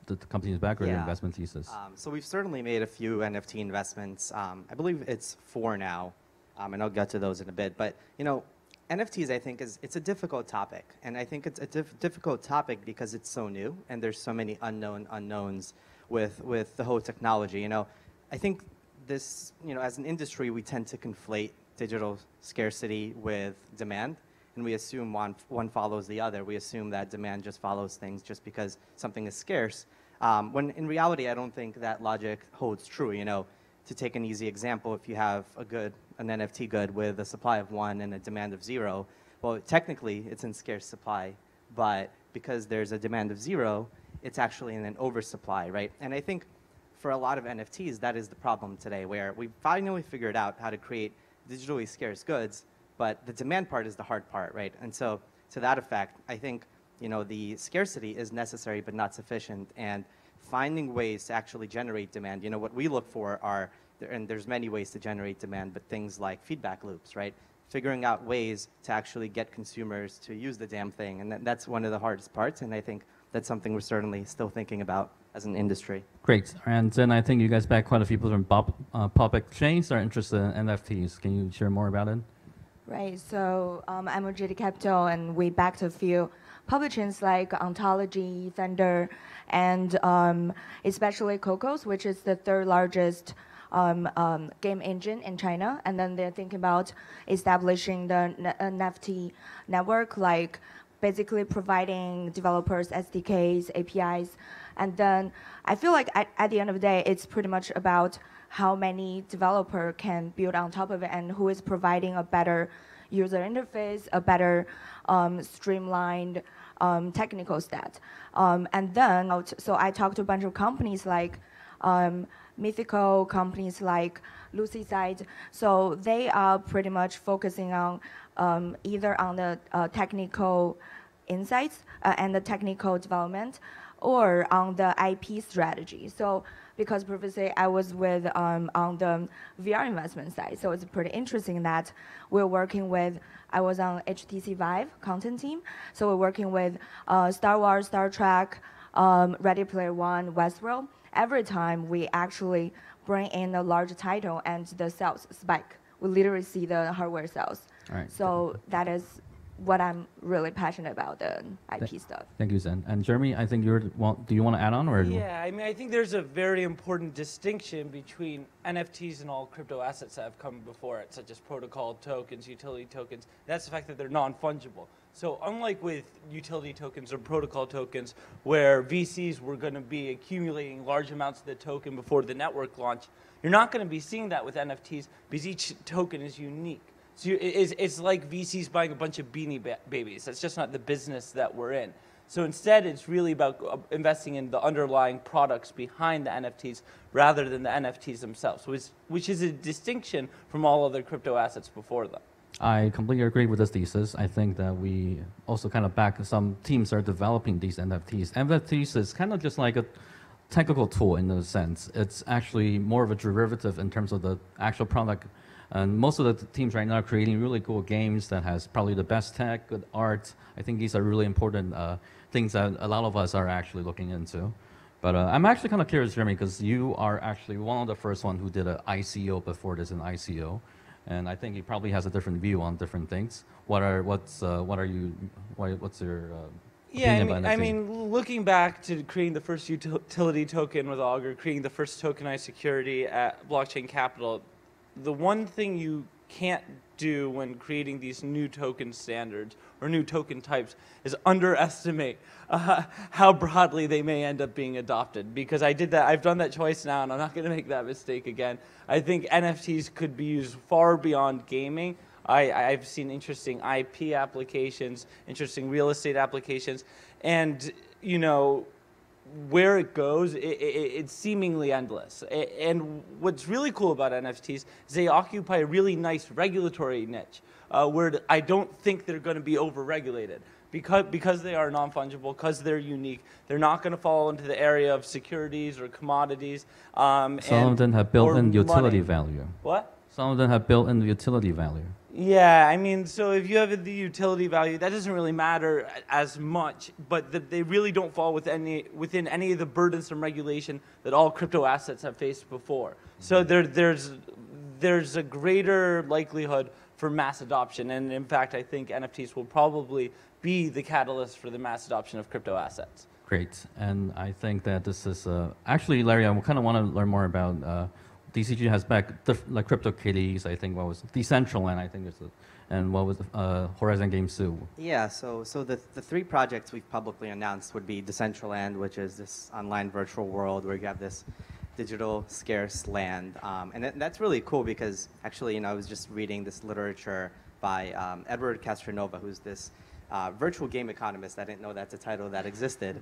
the company's back or your investment thesis? So we've certainly made a few NFT investments. I believe it's 4 now, and I'll get to those in a bit. But NFTs, I think, it's a difficult topic, and I think it's a difficult topic because it's so new, and there's so many unknowns with the whole technology. I think this, as an industry, we tend to conflate digital scarcity with demand. And we assume one follows the other. We assume that demand just follows things just because something is scarce. When in reality, I don't think that logic holds true. To take an easy example, if you have an NFT good with a supply of 1 and a demand of 0, well, technically it's in scarce supply, but because there's a demand of 0, it's actually in an oversupply, right? And I think for a lot of NFTs, that is the problem today, where we finally figured out how to create digitally scarce goods, but the demand part is the hard part, right? And so to that effect, I think the scarcity is necessary but not sufficient, and finding ways to actually generate demand. What we look for are, and there's many ways to generate demand, but things like feedback loops, right? Figuring out ways to actually get consumers to use the damn thing, and that's one of the hardest parts, and I think that's something we're certainly still thinking about as an industry. Great, and then I think you guys back quite a few people from public chains that are interested in NFTs. Can you share more about it? Right, so I'm a JD Capital, and we backed a few public chains like Ontology, Thunder, and especially Cocos, which is the 3rd largest game engine in China. And then they're thinking about establishing the NFT network like basically providing developers SDKs, APIs. And then I feel like at the end of the day, it's pretty much about how many developer can build on top of it and who is providing a better user interface, a better streamlined technical stat. And then, so I talked to a bunch of companies like Mythical, companies like Lucyside. So they are pretty much focusing on either on the technical insights and the technical development, or on the IP strategy. So because previously I was with on the VR investment side, so it's pretty interesting that we're working with, I was on HTC Vive content team, so we're working with Star Wars, Star Trek, Ready Player One, Westworld. Every time we actually bring in a large title and the sales spike, we literally see the hardware sales. Right. So that is what I'm really passionate about, the IP stuff. Thank you, Zen. And Jeremy, I think do you want to add on? Or Yeah, I mean, I think there's a very important distinction between NFTs and all crypto assets that have come before it, such as protocol tokens, utility tokens. That's the fact that they're non-fungible. So unlike with utility tokens or protocol tokens, where VCs were going to be accumulating large amounts of the token before the network launch, you're not going to be seeing that with NFTs because each token is unique. So it's like VCs buying a bunch of Beanie Babies. That's just not the business that we're in. So instead, it's really about investing in the underlying products behind the NFTs rather than the NFTs themselves, which is a distinction from all other crypto assets before them. I completely agree with this thesis. I think that we also kind of back some teams are developing these NFTs. NFTs is kind of just like a technical tool in a sense. It's actually more of a derivative in terms of the actual product. And most of the teams right now are creating really cool games that has probably the best tech, good art. I think these are really important things that a lot of us are actually looking into. But I'm actually kind of curious, Jeremy, because you are actually one of the first one who did an ICO before this, an ICO. And I think he probably has a different view on different things. What's your Yeah, opinion about NFT? I mean, looking back to creating the first utility token with Augur, creating the first tokenized security at Blockchain Capital, the one thing you can't do when creating these new token standards or new token types is underestimate how broadly they may end up being adopted. Because I did that, I've done that twice now, and I'm not going to make that mistake again. I think NFTs could be used far beyond gaming. I've seen interesting IP applications, interesting real estate applications, and you know, where it goes, it's seemingly endless. And what's really cool about NFTs is they occupy a really nice regulatory niche where I don't think they're going to be over-regulated. Because they are non-fungible, because they're unique, they're not going to fall into the area of securities or commodities. Some of them have built-in utility value. What? Some of them have built-in utility value. Yeah, I mean, so if you have the utility value, that doesn't really matter as much, but they really don't fall within any of the burdensome regulation that all crypto assets have faced before. So there's a greater likelihood for mass adoption, and in fact, I think NFTs will probably be the catalyst for the mass adoption of crypto assets. Great, and I think that this is actually, Larry, I kind of want to learn more about. DCG has back like CryptoKitties, I think, what was Decentraland, I think is it, and what was Horizon Games 2? Yeah, so the three projects we've publicly announced would be Decentraland, which is this online virtual world where you have this digital scarce land, and that's really cool because actually, you know, I was just reading this literature by Edward Castronova, who's this virtual game economist. I didn't know that's a title that existed.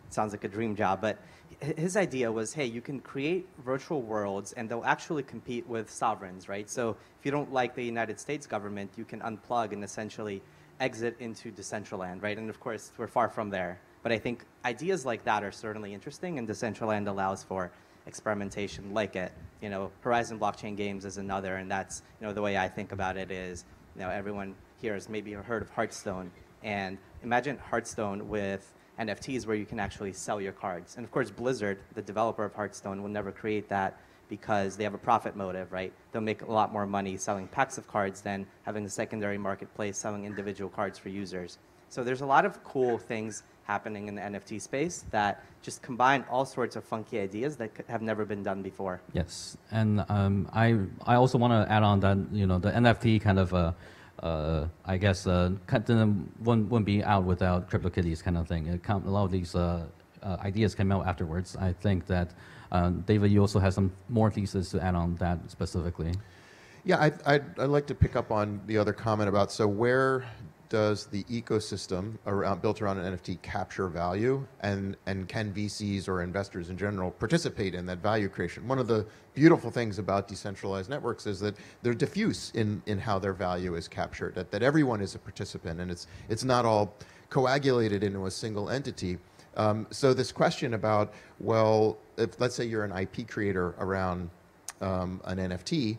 Sounds like a dream job, but his idea was, hey, you can create virtual worlds and they'll actually compete with sovereigns, right? So if you don't like the United States government, you can unplug and essentially exit into Decentraland, right? And of course, we're far from there. But I think ideas like that are certainly interesting, and Decentraland allows for experimentation like it. You know, Horizon Blockchain Games is another, and that's, you know, the way I think about it is, you know, everyone here has maybe heard of Hearthstone, and imagine Hearthstone with NFTs where you can actually sell your cards. And of course, Blizzard, the developer of Hearthstone, will never create that because they have a profit motive, right? They'll make a lot more money selling packs of cards than having a secondary marketplace selling individual cards for users. So there's a lot of cool things happening in the NFT space that just combine all sorts of funky ideas that have never been done before. Yes, and I also want to add on that, you know, the NFT kind of I guess wouldn't be out without CryptoKitties kind of thing. A lot of these ideas came out afterwards. I think that David, you also have some more thesis to add on that specifically. Yeah, I'd like to pick up on the other comment about, so where does the ecosystem built around an NFT capture value, and can VCs or investors in general participate in that value creation? One of the beautiful things about decentralized networks is that they're diffuse in how their value is captured, that everyone is a participant, and it's not all coagulated into a single entity. So this question about, well, if let's say you're an IP creator around an NFT,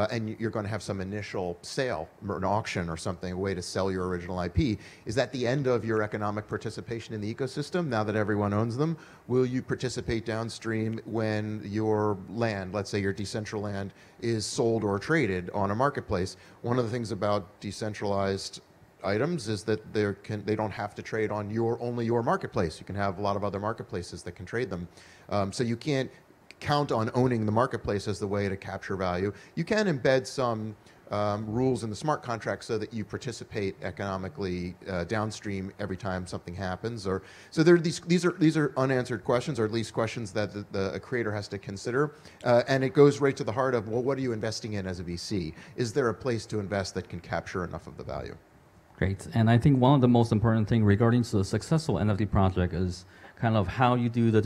and you're going to have some initial sale or an auction or something, a way to sell your original IP. Is that the end of your economic participation in the ecosystem now that everyone owns them? Will you participate downstream when your land, let's say your Decentraland, is sold or traded on a marketplace? One of the things about decentralized items is that they don't have to trade on only your marketplace. You can have a lot of other marketplaces that can trade them. So you can't count on owning the marketplace as the way to capture value. You can embed some rules in the smart contract so that you participate economically downstream every time something happens. So there are these are unanswered questions, or at least questions that a creator has to consider. And it goes right to the heart of, well, what are you investing in as a VC? Is there a place to invest that can capture enough of the value? Great. And I think one of the most important things regarding to a successful NFT project is kind of how you do the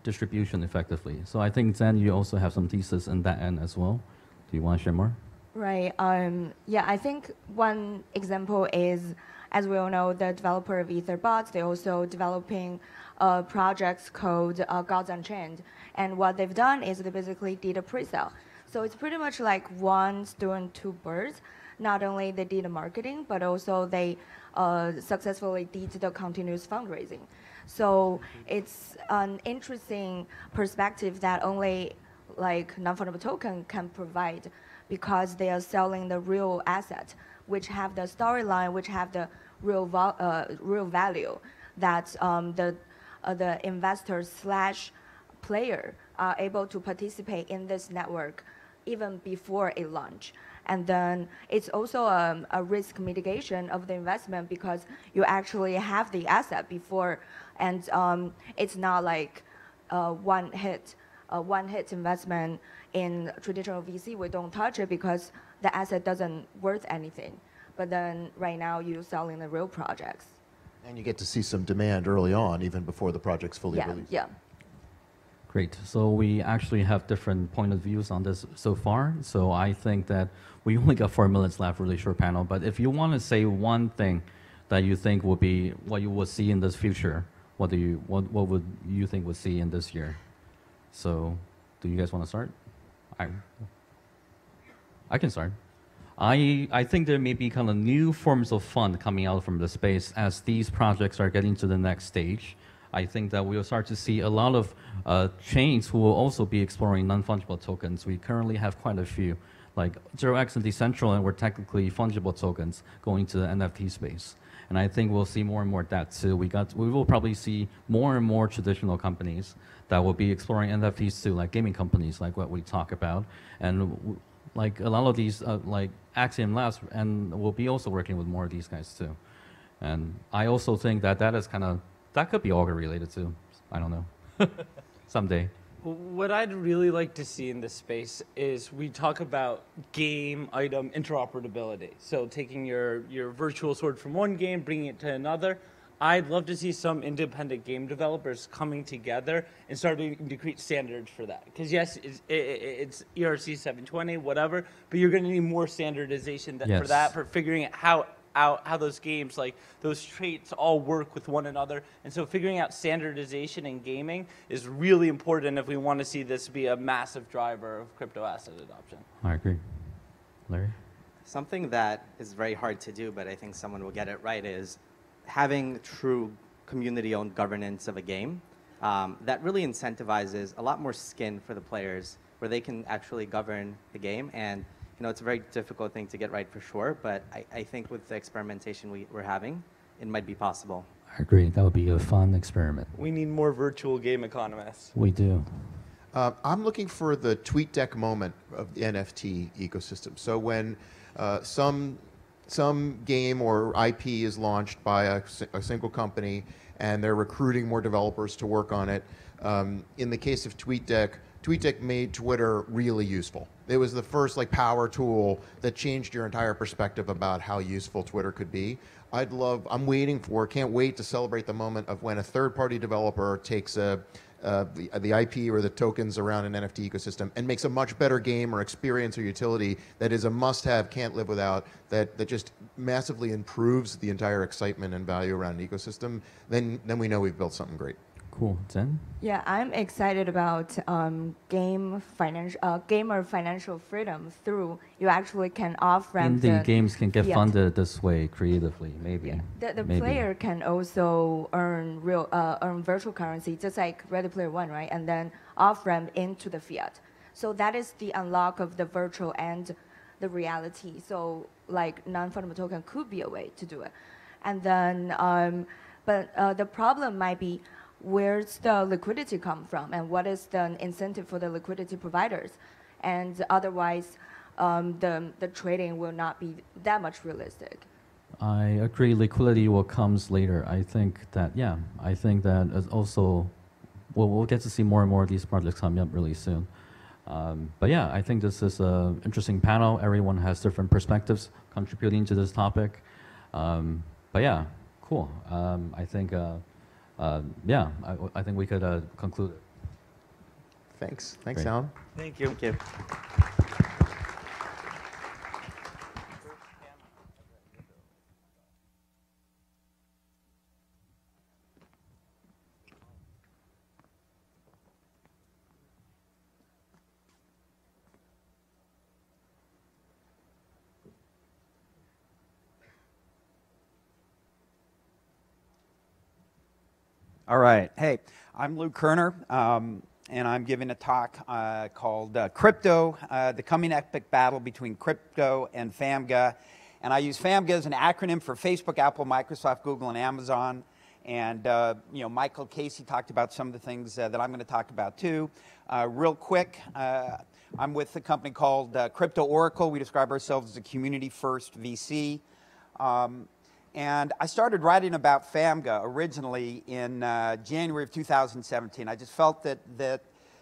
distribution effectively. So I think, Zen, you also have some thesis in that end as well. Do you want to share more? Right. Yeah, I think one example is, as we all know, the developer of EtherBots, they're also developing projects called Gods Unchained. And what they've done is they basically did a pre-sale. So it's pretty much like one stone, two birds. Not only they did the marketing, but also they successfully did the continuous fundraising. So it's an interesting perspective that only like non-fungible token can provide, because they are selling the real asset, which have the storyline, which have the real value that the investors / player are able to participate in this network even before a launch. And then it's also a risk mitigation of the investment, because you actually have the asset before, and it's not like one hit investment in traditional VC. We don't touch it because the asset doesn't worth anything. But then right now you're selling the real projects. And you get to see some demand early on, even before the project's fully released. Yeah. Great. So we actually have different point of views on this so far. So I think that we only got 4 minutes left, really short panel. But if you want to say one thing that you think will be what you will see in this future, what would you think we'll see in this year? So do you guys want to start? I can start. I think there may be kind of new forms of fund coming out from the space as these projects are getting to the next stage. I think that we'll start to see a lot of chains who will also be exploring non-fungible tokens. We currently have quite a few, like 0x and Decentraland were technically fungible tokens going to the NFT space. And I think we'll see more and more of that too. We will probably see more and more traditional companies that will be exploring NFTs too, like gaming companies, like what we talk about. And like a lot of these, like Axiom Labs, and we'll be also working with more of these guys too. And I also think that that is kind of, that could be Augur related too. I don't know. Someday. What I'd really like to see in this space is we talk about game item interoperability. So taking your virtual sword from one game, bringing it to another. I'd love to see some independent game developers coming together and starting to create standards for that. Because yes, it's ERC 720, whatever, but you're going to need more standardization for that, for figuring out how those games, like those traits, all work with one another. And so figuring out standardization in gaming is really important if we want to see this be a massive driver of crypto asset adoption. I agree. Larry? Something that is very hard to do, but I think someone will get it right, is having true community-owned governance of a game that really incentivizes a lot more skin for the players, where they can actually govern the game. And you know, it's a very difficult thing to get right for sure, but I think with the experimentation we're having, it might be possible. I agree. That would be a fun experiment. We need more virtual game economists. We do. I'm looking for the TweetDeck moment of the NFT ecosystem. So when some some game or IP is launched by a single company, and they're recruiting more developers to work on it. In the case of TweetDeck made Twitter really useful. It was the first power tool that changed your entire perspective about how useful Twitter could be. I'm waiting can't wait to celebrate the moment of when a third-party developer takes the IP or the tokens around an NFT ecosystem and makes a much better game or experience or utility that is a must-have, can't live without, that just massively improves the entire excitement and value around an ecosystem, then we know we've built something great. Cool. Zen? Yeah, I'm excited about gamer financial freedom through you actually can off-ramp Indie games can get fiat. funded this way creatively, maybe. Yeah. The maybe. player can also earn virtual currency, just like Ready Player One, right? And then off-ramp into the fiat. So that is the unlock of the virtual and the reality. So non-fungible token could be a way to do it. And then, but the problem might be, where's the liquidity come from, and what is the incentive for the liquidity providers? And otherwise, the trading will not be that much realistic. I agree. Liquidity will comes later. I think that is also we'll get to see more and more of these projects coming up really soon. But yeah, I think this is an interesting panel. Everyone has different perspectives contributing to this topic. But yeah, cool. I think. I think we could conclude it. Thanks, Great. Alan. Thank you. Thank you. All right. Hey, I'm Lou Kerner, and I'm giving a talk called Crypto, the Coming Epic Battle Between Crypto and FAMGA. And I use FAMGA as an acronym for Facebook, Apple, Microsoft, Google, and Amazon. And Michael Casey talked about some of the things that I'm going to talk about too. Real quick, I'm with a company called Crypto Oracle. We describe ourselves as a community-first VC. And I started writing about FAMGA originally in January of 2017. I just felt that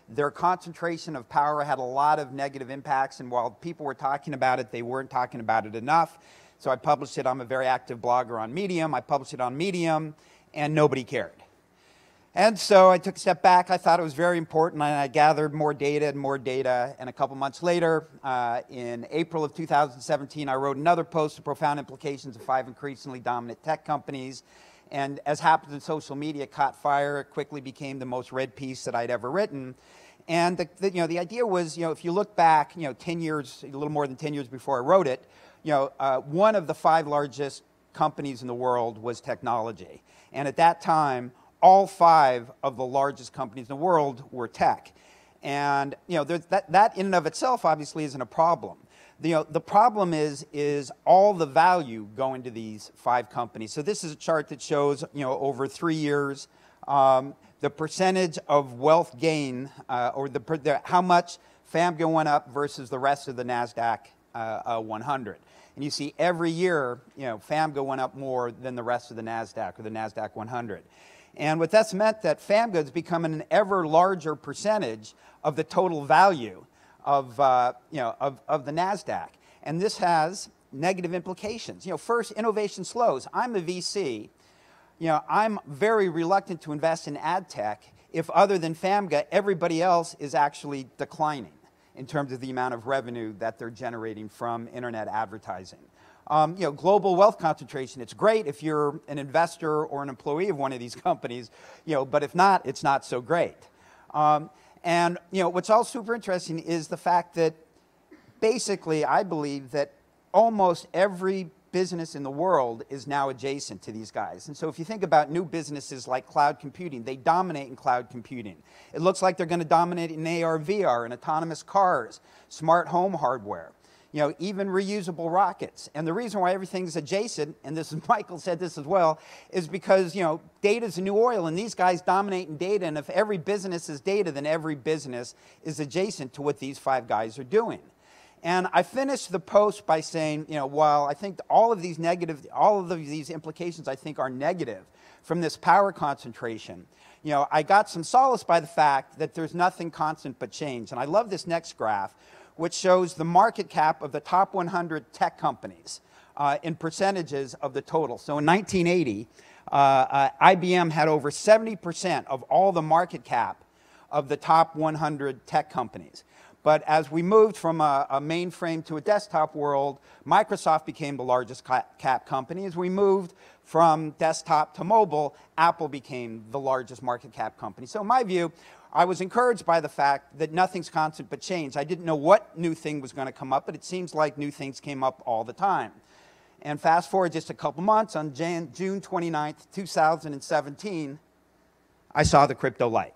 their concentration of power had a lot of negative impacts, and while people were talking about it, they weren't talking about it enough. So I published it. I'm a very active blogger on Medium. I published it on Medium, and nobody cared. And so I took a step back. I thought it was very important, and I gathered more data, and a couple months later, in April of 2017, I wrote another post, The Profound Implications of 5 Increasingly Dominant Tech Companies, and as happens in social media, caught fire. It quickly became the most read piece that I'd ever written. And the idea was, if you look back, 10 years, a little more than 10 years before I wrote it, one of the 5 largest companies in the world was technology. And at that time, all 5 of the largest companies in the world were tech. And that in and of itself obviously isn't a problem. The problem is all the value going to these 5 companies. So this is a chart that shows over 3 years the percentage of wealth gain or how much FAMGA went up versus the rest of the NASDAQ 100. And you see every year FAMGA went up more than the rest of the NASDAQ or the NASDAQ 100. And what that's meant that FAMGA is becoming an ever larger percentage of the total value of the NASDAQ. And this has negative implications. First, innovation slows. I'm a VC. I'm very reluctant to invest in ad tech if other than FAMGA, everybody else is actually declining in terms of the amount of revenue that they're generating from internet advertising. Global wealth concentration, it's great if you're an investor or an employee of one of these companies, but if not, it's not so great. And what's all super interesting is the fact that basically I believe that almost every business in the world is now adjacent to these guys. And so if you think about new businesses like cloud computing, they dominate in cloud computing. It looks like they're going to dominate in AR, VR, and autonomous cars, smart home hardware. Even reusable rockets. And the reason why everything's adjacent, and this is Michael said this as well, is because, data is the new oil, and these guys dominate in data, and if every business is data, then every business is adjacent to what these 5 guys are doing. And I finished the post by saying, while I think all of these implications I think are negative from this power concentration, I got some solace by the fact that there's nothing constant but change. And I love this next graph, which shows the market cap of the top 100 tech companies in percentages of the total. So in 1980, IBM had over 70% of all the market cap of the top 100 tech companies. But as we moved from a mainframe to a desktop world, Microsoft became the largest cap company. As we moved from desktop to mobile, Apple became the largest market cap company. So in my view, I was encouraged by the fact that nothing's constant but change. I didn't know what new thing was going to come up, but it seems like new things came up all the time. And fast forward just a couple months, on June 29th, 2017, I saw the crypto light.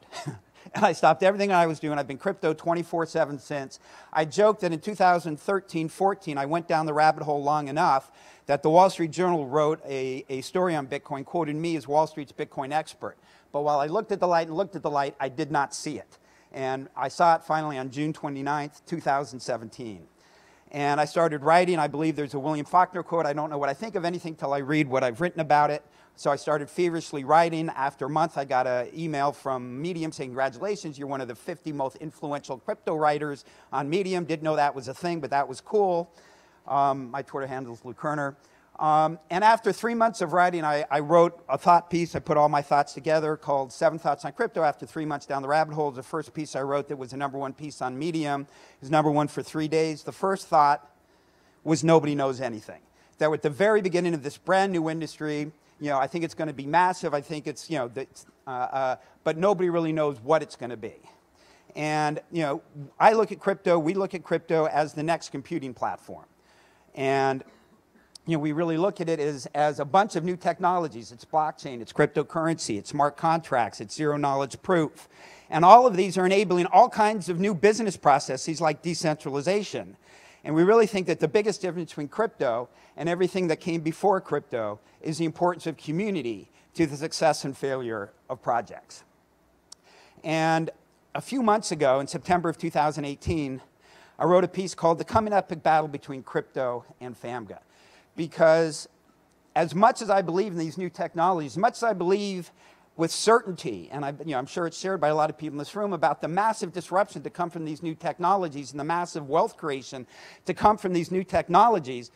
And I stopped everything I was doing. I've been crypto 24/7 since. I joked that in 2013-14, I went down the rabbit hole long enough that the Wall Street Journal wrote a story on Bitcoin, quoting me as Wall Street's Bitcoin expert. But while I looked at the light and looked at the light, I did not see it. And I saw it finally on June 29th, 2017. And I started writing. I believe there's a William Faulkner quote. I don't know what I think of anything till I read what I've written about it. So I started feverishly writing. After a month, I got an email from Medium saying, congratulations, you're one of the 50 most influential crypto writers on Medium. Didn't know that was a thing, but that was cool. My Twitter handle is Lou Kerner. And after 3 months of writing, I wrote a thought piece. I put all my thoughts together called 7 Thoughts on Crypto. After 3 months down the rabbit hole, the first piece I wrote that was the #1 piece on Medium. It was #1 for 3 days. The first thought was nobody knows anything. That we're at the very beginning of this brand new industry. I think it's going to be massive. I think it's, but nobody really knows what it's going to be. And, I look at crypto, we look at crypto as the next computing platform. And, we really look at it as a bunch of new technologies. It's blockchain, it's cryptocurrency, it's smart contracts, it's zero-knowledge proof. And all of these are enabling all kinds of new business processes like decentralization. And we really think that the biggest difference between crypto and everything that came before crypto is the importance of community to the success and failure of projects. And a few months ago, in September of 2018, I wrote a piece called The Coming Epic Battle Between Crypto and FAMGA. Because as much as I believe in these new technologies, as much as I believe with certainty, and I'm sure it's shared by a lot of people in this room, about the massive disruption to come from these new technologies and the massive wealth creation to come from these new technologies,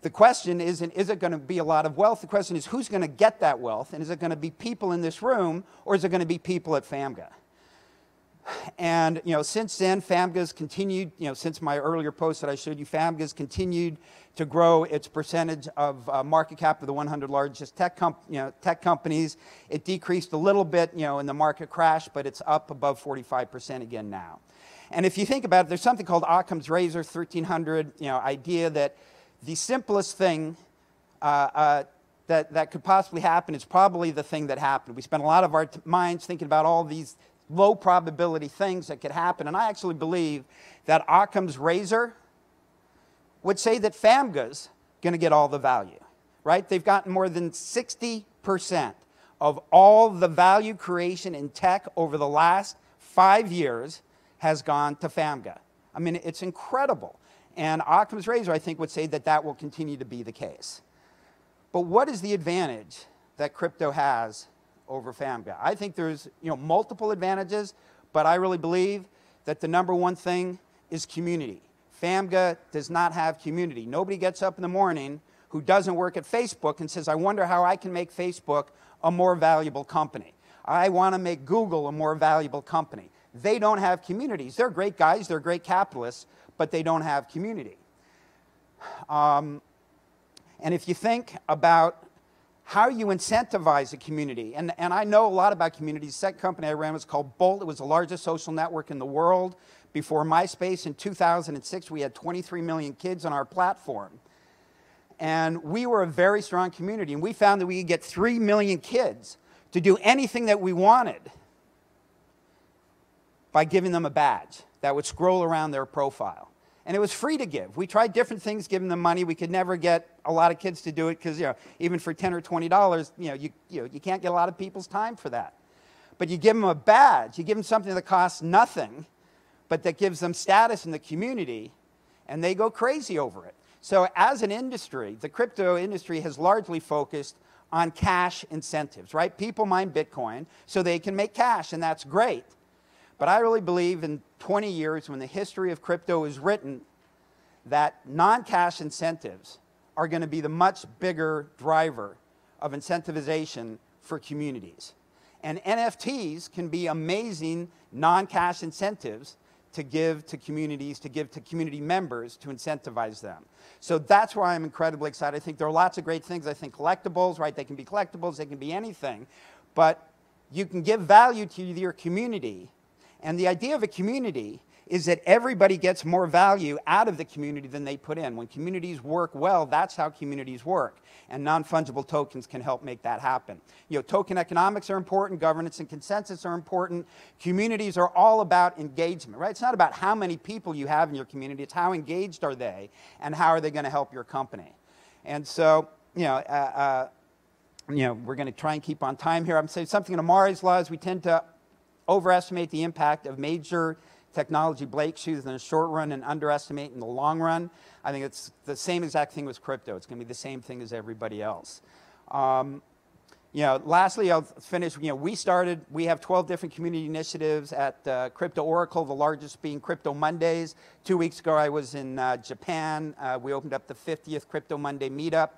the question isn't, is it going to be a lot of wealth? The question is, who's going to get that wealth? And is it going to be people in this room, or is it going to be people at FAMGA? And, since then, FAMGA's continued, since my earlier post that I showed you, FAMGA's continued to grow its percentage of market cap of the 100 largest tech companies. It decreased a little bit, in the market crash, but it's up above 45% again now. And if you think about it, there's something called Occam's razor, 1300, idea that the simplest thing that could possibly happen is probably the thing that happened. We spend a lot of our minds thinking about all these low probability things that could happen. And I actually believe that Occam's razor would say that FAMGA's going to get all the value, right? They've gotten more than 60% of all the value creation in tech over the last 5 years has gone to FAMGA. I mean, it's incredible. And Occam's razor, I think, would say that that will continue to be the case. But what is the advantage that crypto has over FAMGA? I think there's multiple advantages, but I really believe that the #1 thing is community. FAMGA does not have community. Nobody gets up in the morning who doesn't work at Facebook and says, I wonder how I can make Facebook a more valuable company. I want to make Google a more valuable company. They don't have communities. They're great guys, they're great capitalists, but they don't have community. And if you think about how you incentivize a community, and I know a lot about communities. The second company I ran was called Bolt. It was the largest social network in the world. Before MySpace in 2006, we had 23 million kids on our platform. And we were a very strong community, and we found that we could get 3 million kids to do anything that we wanted by giving them a badge that would scroll around their profile. And it was free to give. We tried different things, giving them money. We could never get a lot of kids to do it because, even for $10 or $20, you can't get a lot of people's time for that. But you give them a badge. You give them something that costs nothing, but that gives them status in the community, and they go crazy over it. So as an industry, the crypto industry has largely focused on cash incentives, right? People mine Bitcoin so they can make cash, and that's great. But I really believe in 20 years, when the history of crypto is written, that non-cash incentives are going to be the much bigger driver of incentivization for communities. And NFTs can be amazing non-cash incentives to give to communities, to give to community members, to incentivize them. So that's why I'm incredibly excited. I think there are lots of great things. I think collectibles, right? They can be collectibles, they can be anything. But you can give value to your community. And the idea of a community is that everybody gets more value out of the community than they put in. When communities work well, that's how communities work. And non-fungible tokens can help make that happen. You know, token economics are important, governance and consensus are important. Communities are all about engagement, right? It's not about how many people you have in your community, it's how engaged are they and how are they going to help your company. And so, we're going to try and keep on time here. I'm saying something in Amari's laws, we tend to overestimate the impact of major technology break shoes in the short run and underestimate in the long run. I think it's the same exact thing with crypto. It's going to be the same thing as everybody else. Lastly, I'll finish. We have 12 different community initiatives at Crypto Oracle, the largest being Crypto Mondays. 2 weeks ago, I was in Japan. We opened up the 50th Crypto Monday meetup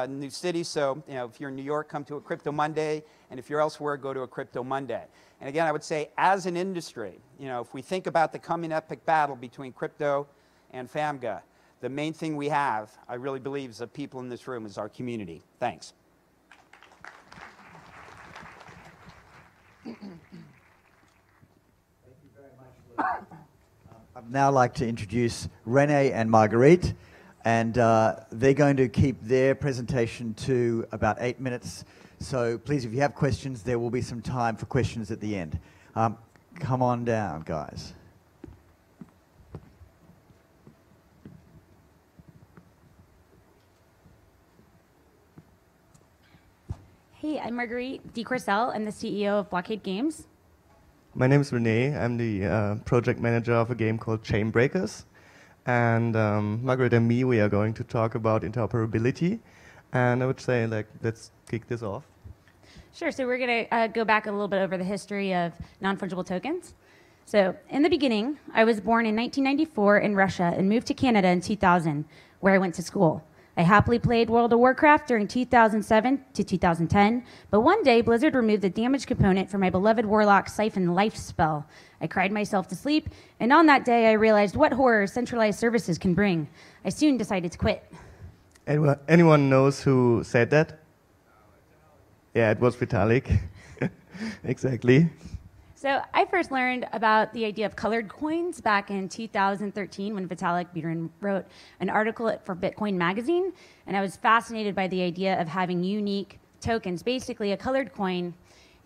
in New City. So, if you're in New York, come to a Crypto Monday. And if you're elsewhere, go to a Crypto Monday. And again, I would say, as an industry, if we think about the coming epic battle between crypto and FAMGA, the main thing we have, I really believe, is the people in this room, is our community. Thanks. Thank you very much, Luke. I'd now like to introduce Renee and Marguerite, and they're going to keep their presentation to about 8 minutes. So please, if you have questions, there will be some time for questions at the end. Come on down, guys. Hey, I'm Marguerite DeCourcel. I'm the CEO of Blockade Games. My name is Renee. I'm the project manager of a game called Chain Breakers. And Margaret and me, we are going to talk about interoperability. And I would say, let's kick this off. Sure, so we're going to go back a little bit over the history of non-fungible tokens. So in the beginning, I was born in 1994 in Russia and moved to Canada in 2000, where I went to school. I happily played World of Warcraft during 2007 to 2010, but one day Blizzard removed the damage component for my beloved Warlock Siphon life spell. I cried myself to sleep, and on that day I realized what horror centralized services can bring. I soon decided to quit. Anyone knows who said that? Yeah, it was Vitalik. Exactly. So I first learned about the idea of colored coins back in 2013 when Vitalik Buterin wrote an article for Bitcoin magazine, and I was fascinated by the idea of having unique tokens. Basically, a colored coin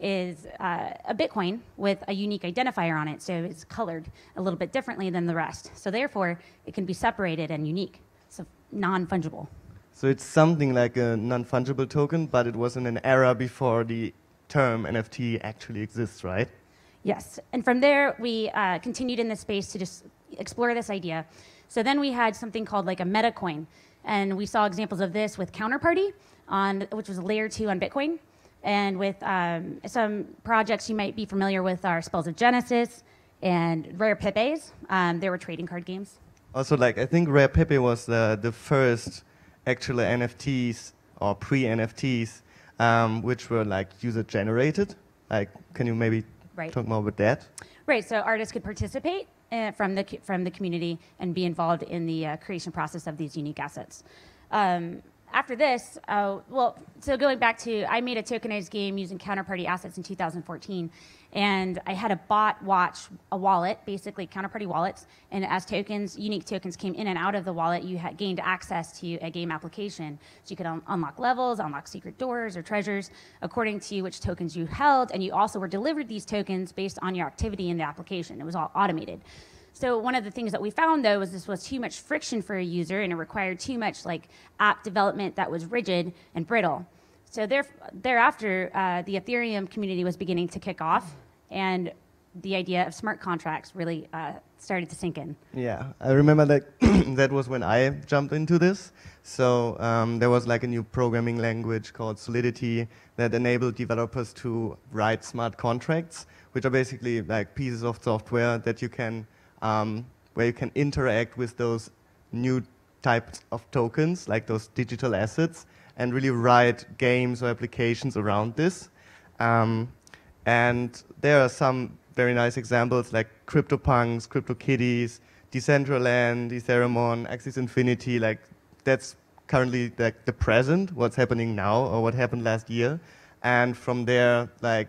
is a Bitcoin with a unique identifier on it, so it's colored a little bit differently than the rest. So therefore, it can be separated and unique, so non-fungible. So it's something like a non-fungible token, but it was in an era before the term NFT actually exists, right? Yes, and from there we continued in this space to just explore this idea. So then we had something called like a meta coin, and we saw examples of this with Counterparty, which was a layer 2 on Bitcoin, and with some projects you might be familiar with are Spells of Genesis and Rare Pepes. They were trading card games. Also, I think Rare Pepe was the first actual NFTs or pre-NFTs, which were user-generated. Can you maybe talk more about that? Right. So artists could participate from the community and be involved in the creation process of these unique assets. After this, so going back to, I made a tokenized game using Counterparty assets in 2014, and I had a bot watch a wallet, basically Counterparty wallets, and as tokens, unique tokens came in and out of the wallet, you gained access to a game application. So you could unlock levels, unlock secret doors or treasures according to which tokens you held, and you also were delivered these tokens based on your activity in the application. It was all automated. So one of the things that we found, though, was this was too much friction for a user, and it required too much app development that was rigid and brittle. So thereafter, the Ethereum community was beginning to kick off, and the idea of smart contracts really started to sink in. Yeah, I remember that that was when I jumped into this. So there was like a new programming language called Solidity that enabled developers to write smart contracts, which are basically like pieces of software that you can, where you can interact with those new types of tokens, like those digital assets, and really write games or applications around this. And there are some very nice examples like CryptoPunks, CryptoKitties, Decentraland, Ethereum, Axis Infinity. Like that's currently like the present, what's happening now or what happened last year. And from there, like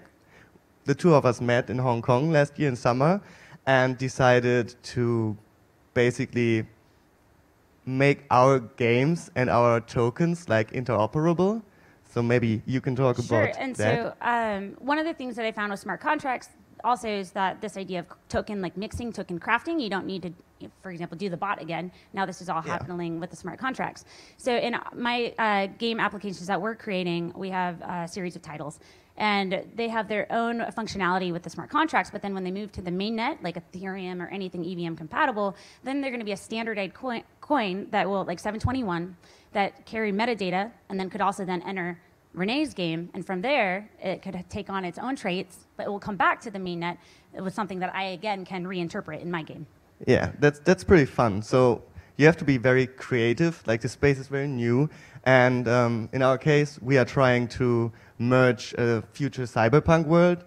the two of us met in Hong Kong last year in summer and decided to basically make our games and our tokens like interoperable. So maybe you can talk about that. Sure, and so one of the things that I found with smart contracts also is that this idea of token like mixing, token crafting, you don't need to, for example, do the bot again. Now this is all happening with the smart contracts. So in my game applications that we're creating, we have a series of titles. And they have their own functionality with the smart contracts, but then when they move to the mainnet, like Ethereum or anything EVM compatible, then they're going to be a standardized coin that will, like 721, that carry metadata, and then could also then enter Renee's game, and from there, it could take on its own traits, but it will come back to the mainnet with something that I, again, can reinterpret in my game. Yeah, that's pretty fun. So you have to be very creative, like the space is very new, and in our case, we are trying to merge a future cyberpunk world,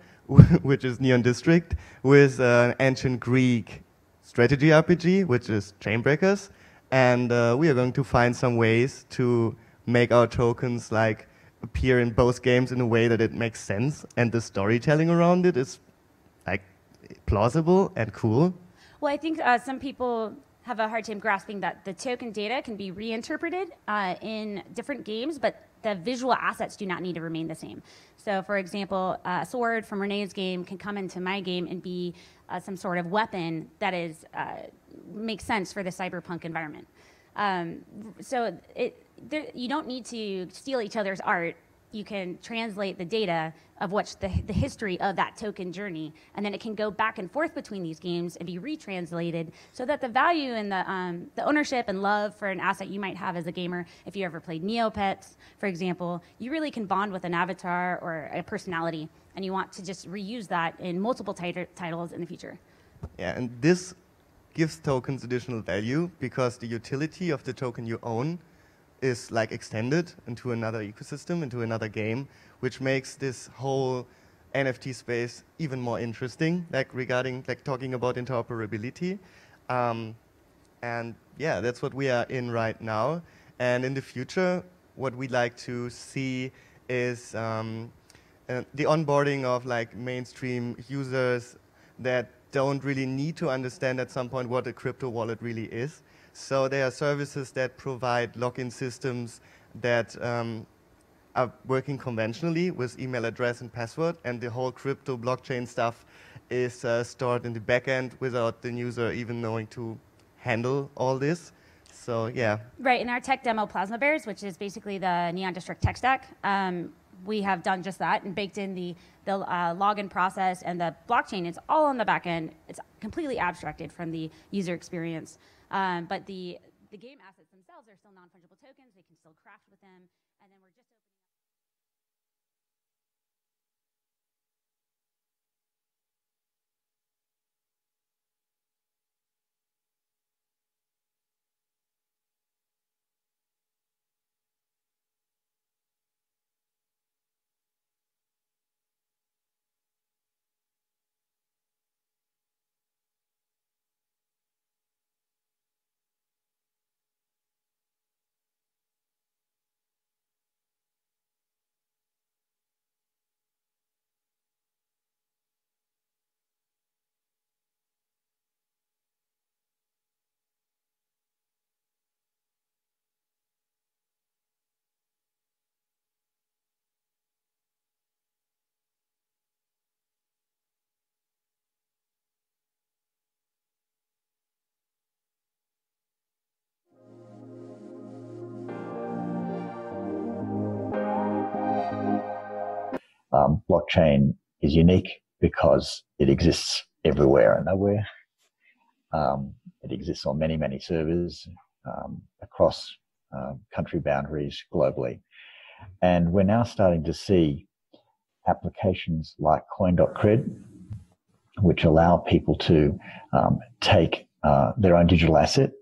which is Neon District, with an ancient Greek strategy RPG, which is Chainbreakers, and we are going to find some ways to make our tokens like appear in both games in a way that it makes sense, and the storytelling around it is like plausible and cool. Well, I think some people have a hard time grasping that the token data can be reinterpreted in different games, but the visual assets do not need to remain the same. So for example, a sword from Renee's game can come into my game and be some sort of weapon that is makes sense for the cyberpunk environment. So you don't need to steal each other's art. You can translate the data of what's the history of that token journey, and then it can go back and forth between these games and be retranslated so that the value and the ownership and love for an asset you might have as a gamer, if you ever played Neopets, for example, you really can bond with an avatar or a personality, and you want to just reuse that in multiple titles in the future. Yeah, and this gives tokens additional value because the utility of the token you own is like extended into another ecosystem, into another game, which makes this whole NFT space even more interesting, like regarding like talking about interoperability. And yeah, that's what we are in right now. And in the future, what we like to see is the onboarding of like mainstream users that don't really need to understand at some point what a crypto wallet really is. So there are services that provide login systems that are working conventionally with email address and password, and the whole crypto blockchain stuff is stored in the backend without the user even knowing to handle all this. So yeah. Right, in our tech demo Plasma Bears, which is basically the Neon District tech stack, we have done just that and baked in the login process, and the blockchain is all on the back end. It's completely abstracted from the user experience. But the game assets themselves are still non-fungible tokens. They can still craft with them. And then we're just opening blockchain is unique because it exists everywhere and nowhere. It exists on many, many servers across country boundaries globally. And we're now starting to see applications like coin.cred, which allow people to take their own digital asset.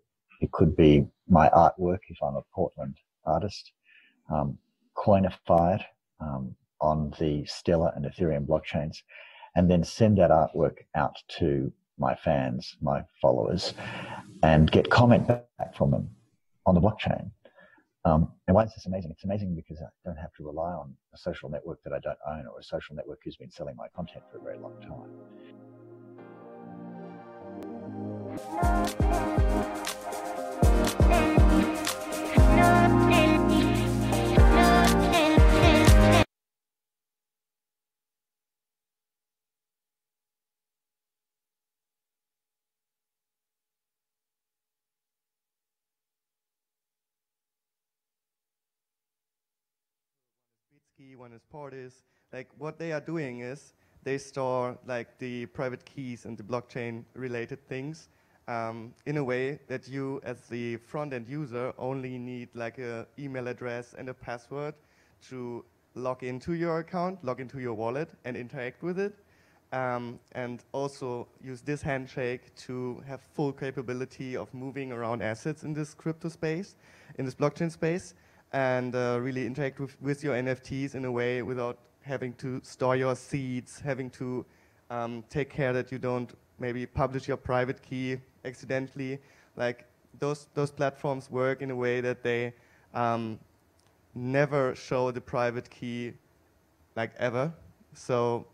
It could be my artwork if I'm a Portland artist, coinify it on the Stellar and Ethereum blockchains, and then send that artwork out to my fans, my followers, and get comment back from them on the blockchain. And why is this amazing? It's amazing because I don't have to rely on a social network that I don't own, or a social network who's been selling my content for a very long time. One is Portis. Like what they are doing is they store like the private keys and the blockchain related things in a way that you as the front-end user only need like an email address and a password to log into your account, log into your wallet and interact with it. And also use this handshake to have full capability of moving around assets in this crypto space, in this blockchain space, and really interact with your NFTs in a way without having to store your seeds, having to take care that you don't maybe publish your private key accidentally. Like those platforms work in a way that they never show the private key like ever. So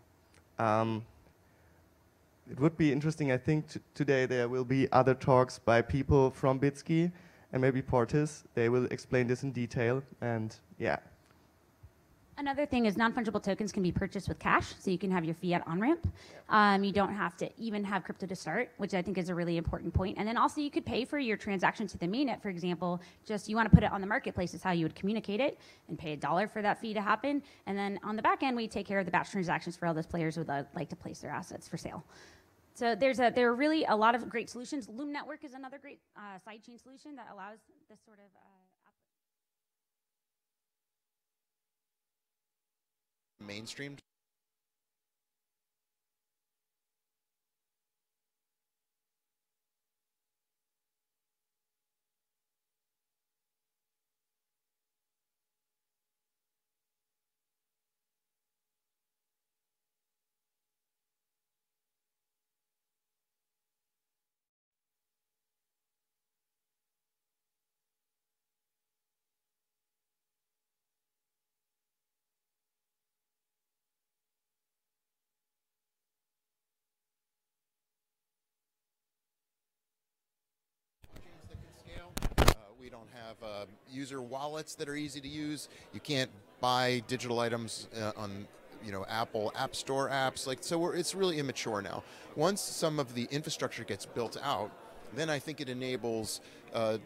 it would be interesting, I think today there will be other talks by people from Bitski and maybe Portis. They will explain this in detail, and yeah. Another thing is non-fungible tokens can be purchased with cash, so you can have your fiat on-ramp. You don't have to even have crypto to start, which I think is a really important point. And then also you could pay for your transaction to the mainnet, for example. Just you want to put it on the marketplace is how you would communicate it, and pay $1 for that fee to happen. And then on the back end, we take care of the batch transactions for all those players who would like to place their assets for sale. So there are really a lot of great solutions. Loom Network is another great sidechain solution that allows this sort of mainstream. We don't have user wallets that are easy to use. You can't buy digital items on Apple App Store apps. So it's really immature now. Once some of the infrastructure gets built out, then I think it enables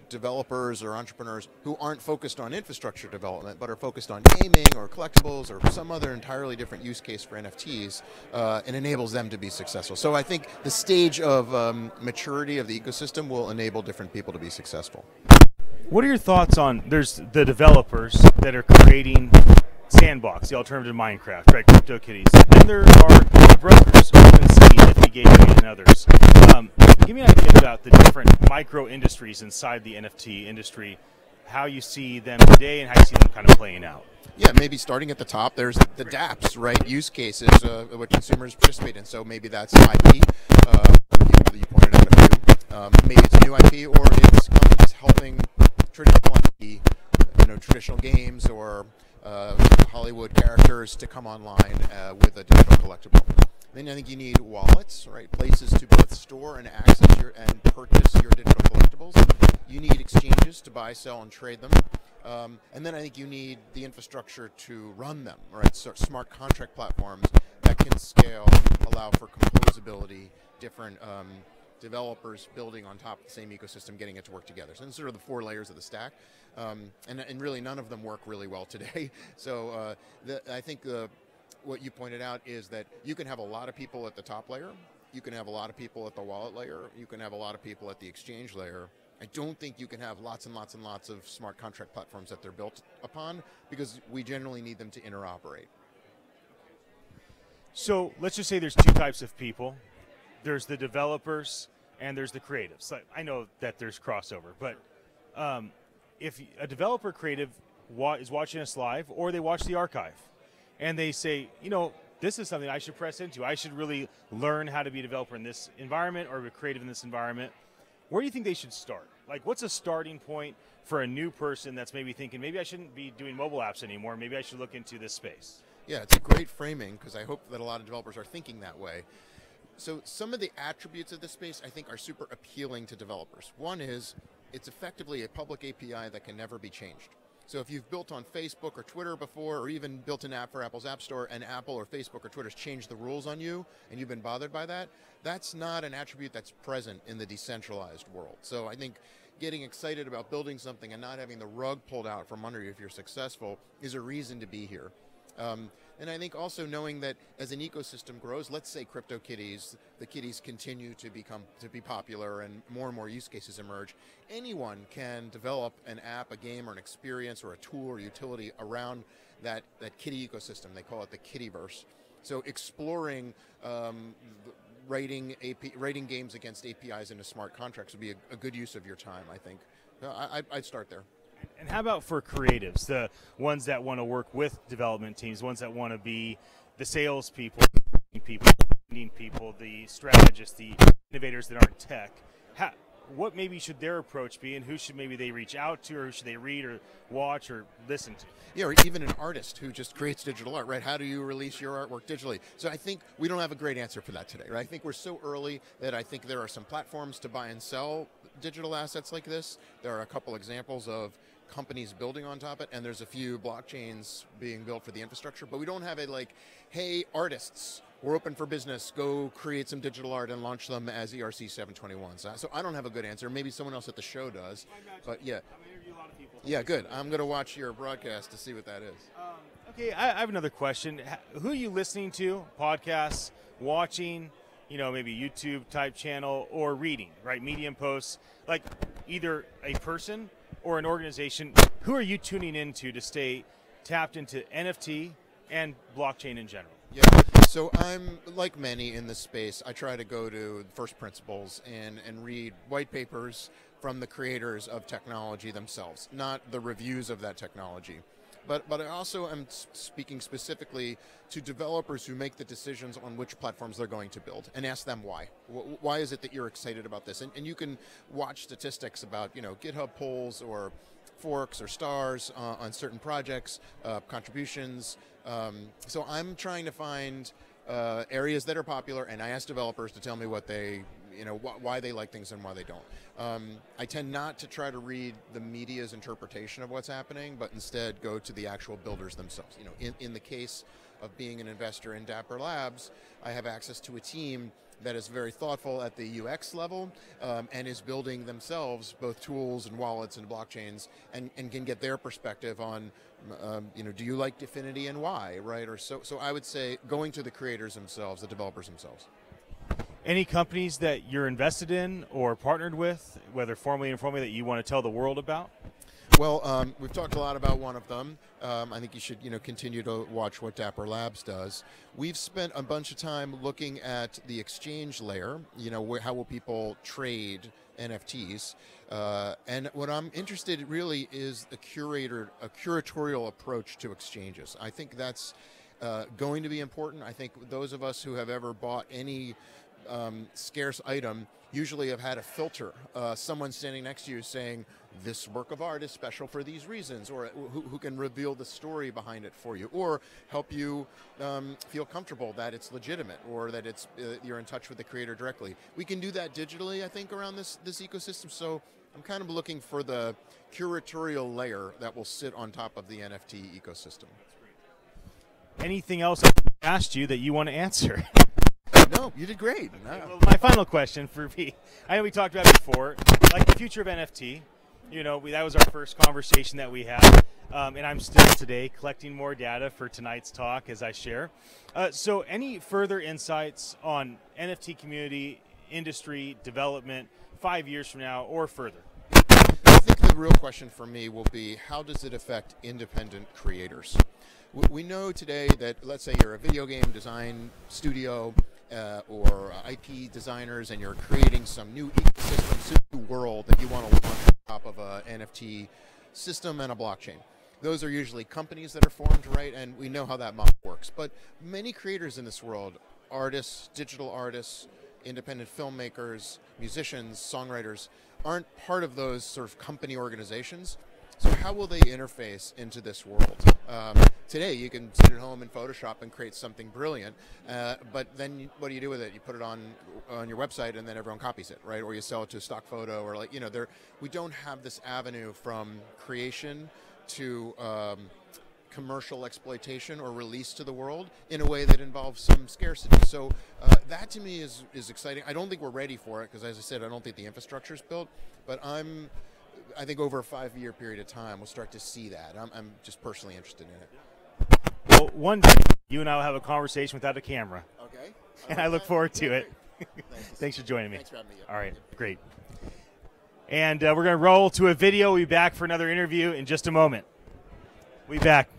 developers or entrepreneurs who aren't focused on infrastructure development but are focused on gaming or collectibles or some other entirely different use case for NFTs, and enables them to be successful. So I think the stage of maturity of the ecosystem will enable different people to be successful. What are your thoughts on, there's the developers that are creating Sandbox, the alternative to Minecraft, right, CryptoKitties, and there are the brokers, OpenSea, Nifty Gateway, and others. Give me an idea about the different micro industries inside the NFT industry, how you see them today and how you see them kind of playing out. Yeah, maybe starting at the top, there's the dApps, right? Use cases what consumers participate in. So maybe that's IP. You pointed out a few. Maybe it's new IP, or it's companies helping traditional IP, traditional games or Hollywood characters to come online with a digital collectible. Then I think you need wallets, right? Places to both store and access and purchase your digital collectibles. You need exchanges to buy, sell, and trade them. And then I think you need the infrastructure to run them, right? So smart contract platforms that can scale, allow for composability, different developers building on top of the same ecosystem, getting it to work together. So those are sort of the 4 layers of the stack. And really none of them work really well today. So I think what you pointed out is that you can have a lot of people at the top layer you can have a lot of people at the wallet layer. You can have a lot of people at the exchange layer. I don't think you can have lots and lots and lots of smart contract platforms that they're built upon, because we generally need them to interoperate. So let's just say there's two types of people. There's the developers and there's the creatives. I know that there's crossover, but if a developer creative is watching us live, or they watch the archive and they say, you know, this is something I should press into. I should really learn how to be a developer in this environment or be creative in this environment. Where do you think they should start? Like, what's a starting point for a new person that's maybe thinking, maybe I shouldn't be doing mobile apps anymore, maybe I should look into this space? Yeah, it's a great framing, because I hope that a lot of developers are thinking that way. So some of the attributes of this space, I think, are super appealing to developers. One is, it's effectively a public API that can never be changed. So if you've built on Facebook or Twitter before, or even built an app for Apple's App Store, and Apple or Facebook or Twitter's changed the rules on you, and you've been bothered by that, that's not an attribute that's present in the decentralized world. So I think getting excited about building something and not having the rug pulled out from under you if you're successful is a reason to be here. And I think also knowing that as an ecosystem grows, let's say CryptoKitties, the kitties continue to be popular and more use cases emerge, anyone can develop an app, a game, or an experience, or a tool or utility around that kitty ecosystem. They call it the Kittyverse. So exploring writing games against APIs into smart contracts would be a good use of your time, I think. I'd start there. And how about for creatives, the ones that want to work with development teams, ones that want to be the salespeople, people, the strategists, the innovators that aren't tech? What maybe should their approach be, and who should maybe they reach out to, or who should they read or watch or listen to? Yeah, or even an artist who just creates digital art, right? How do you release your artwork digitally? So I think we don't have a great answer for that today, right? I think we're so early that I think there are some platforms to buy and sell digital assets like this. There are a couple examples of companies building on top of it, and there's a few blockchains being built for the infrastructure, but we don't have a like, hey, artists, we're open for business, go create some digital art and launch them as ERC 721. So I don't have a good answer. Maybe someone else at the show does, but yeah. I'm interviewing a lot of people. Yeah, good. I'm going to watch your broadcast to see what that is. Okay, I have another question. Who are you listening to? Podcasts, watching, maybe YouTube type channel, or reading, right? Medium posts, like either a person or an organization. Who are you tuning into to stay tapped into NFT and blockchain in general? Yeah, so I'm like many in this space. I try to go to first principles and read white papers from the creators of technology themselves, not the reviews of that technology. But I also am speaking specifically to developers who make the decisions on which platforms they're going to build, and ask them why. Why is it that you're excited about this? And you can watch statistics about GitHub polls or forks or stars on certain projects, contributions. So I'm trying to find areas that are popular, and I ask developers to tell me what they, why they like things and why they don't. I tend not to try to read the media's interpretation of what's happening, but instead go to the actual builders themselves. In the case of being an investor in Dapper Labs, I have access to a team that is very thoughtful at the UX level and is building themselves both tools and wallets and blockchains, and can get their perspective on, do you like Dfinity and why, right? Or so I would say going to the creators themselves, the developers themselves. Any companies that you're invested in or partnered with, whether formally or informally, that you want to tell the world about? Well, we've talked a lot about one of them. I think you should, continue to watch what Dapper Labs does. We've spent a bunch of time looking at the exchange layer. How will people trade NFTs? And what I'm interested in really is a curatorial approach to exchanges. I think that's going to be important. I think those of us who have ever bought any scarce item usually have had a filter. Someone standing next to you saying, this work of art is special for these reasons, or who can reveal the story behind it for you, or help you feel comfortable that it's legitimate, or that it's you're in touch with the creator directly. We can do that digitally, I think, around this ecosystem. So I'm kind of looking for the curatorial layer that will sit on top of the NFT ecosystem. Anything else I asked you that you want to answer? No, you did great. Okay, well, my final question for me, I know we talked about it before, like the future of NFT. You know, that was our first conversation that we had, and I'm still today collecting more data for tonight's talk as I share. So any further insights on NFT community, industry, development 5 years from now or further? I think the real question for me will be, how does it affect independent creators? We know today that, let's say you're a video game design studio or IP designers, and you're creating some new ecosystem, some new world that you want to launch on top of a NFT system and a blockchain. Those are usually companies that are formed, right? And we know how that model works. But many creators in this world, artists, digital artists, independent filmmakers, musicians, songwriters, aren't part of those sort of company organizations. So how will they interface into this world? Today, you can sit at home in Photoshop and create something brilliant, but then what do you do with it? You put it on your website, and then everyone copies it, right? Or you sell it to a stock photo, or like, you know, we don't have this avenue from creation to commercial exploitation or release to the world in a way that involves some scarcity. So that to me is exciting. I don't think we're ready for it because, as I said, I don't think the infrastructure is built, but I think over a 5-year period of time, we'll start to see that. I'm just personally interested in it. Well, one day you and I will have a conversation without a camera. Okay. And I look forward to it. Thanks for joining me. Thanks for having me. All right, great. And we're going to roll to a video. We'll be back for another interview in just a moment. We'll be back.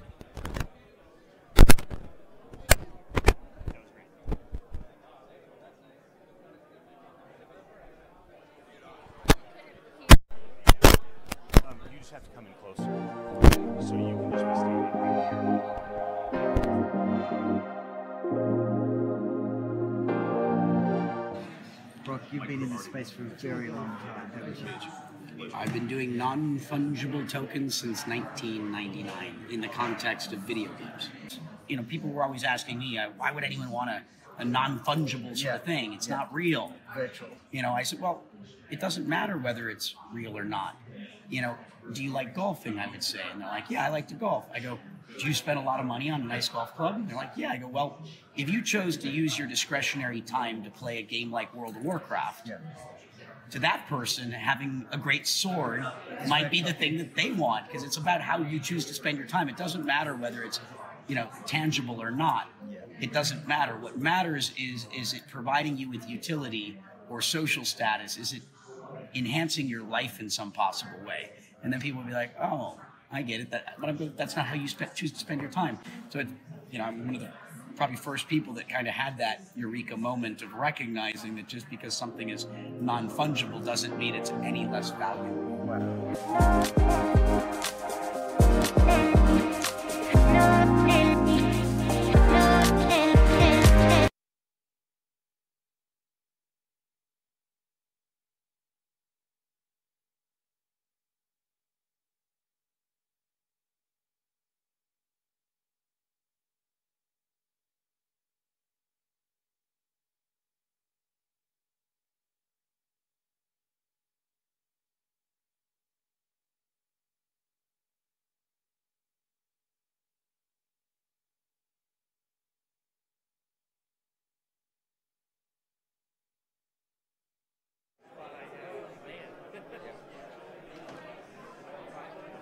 You just have to come in closer so you can just be standing right here. Brooke, you've been in this space for a very long time, haven't you? I've been doing non-fungible tokens since 1999 in the context of video games. You know, people were always asking me, why would anyone want a non-fungible sort of thing? It's not real. Virtual. You know, I said, well, it doesn't matter whether it's real or not. You know, do you like golfing, I would say? And they're like, yeah, I like to golf. I go, do you spend a lot of money on a nice golf club? And they're like, yeah. I go, well, if you chose to use your discretionary time to play a game like World of Warcraft, to that person, having a great sword might be the thing that they want, because it's about how you choose to spend your time. It doesn't matter whether it's, you know, tangible or not. It doesn't matter. What matters is it providing you with utility or social status? Is it enhancing your life in some possible way? And then people will be like, oh, I get it. But that's not how you choose to spend your time. So, you know, I'm one of the probably first people that kind of had that eureka moment of recognizing that just because something is non-fungible doesn't mean it's any less valuable.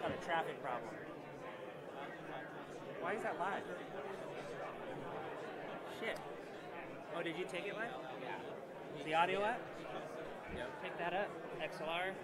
Got a traffic problem. Why is that live? Shit. Oh, did you take it live? Yeah. Is the audio up? Yep. Pick that up. XLR.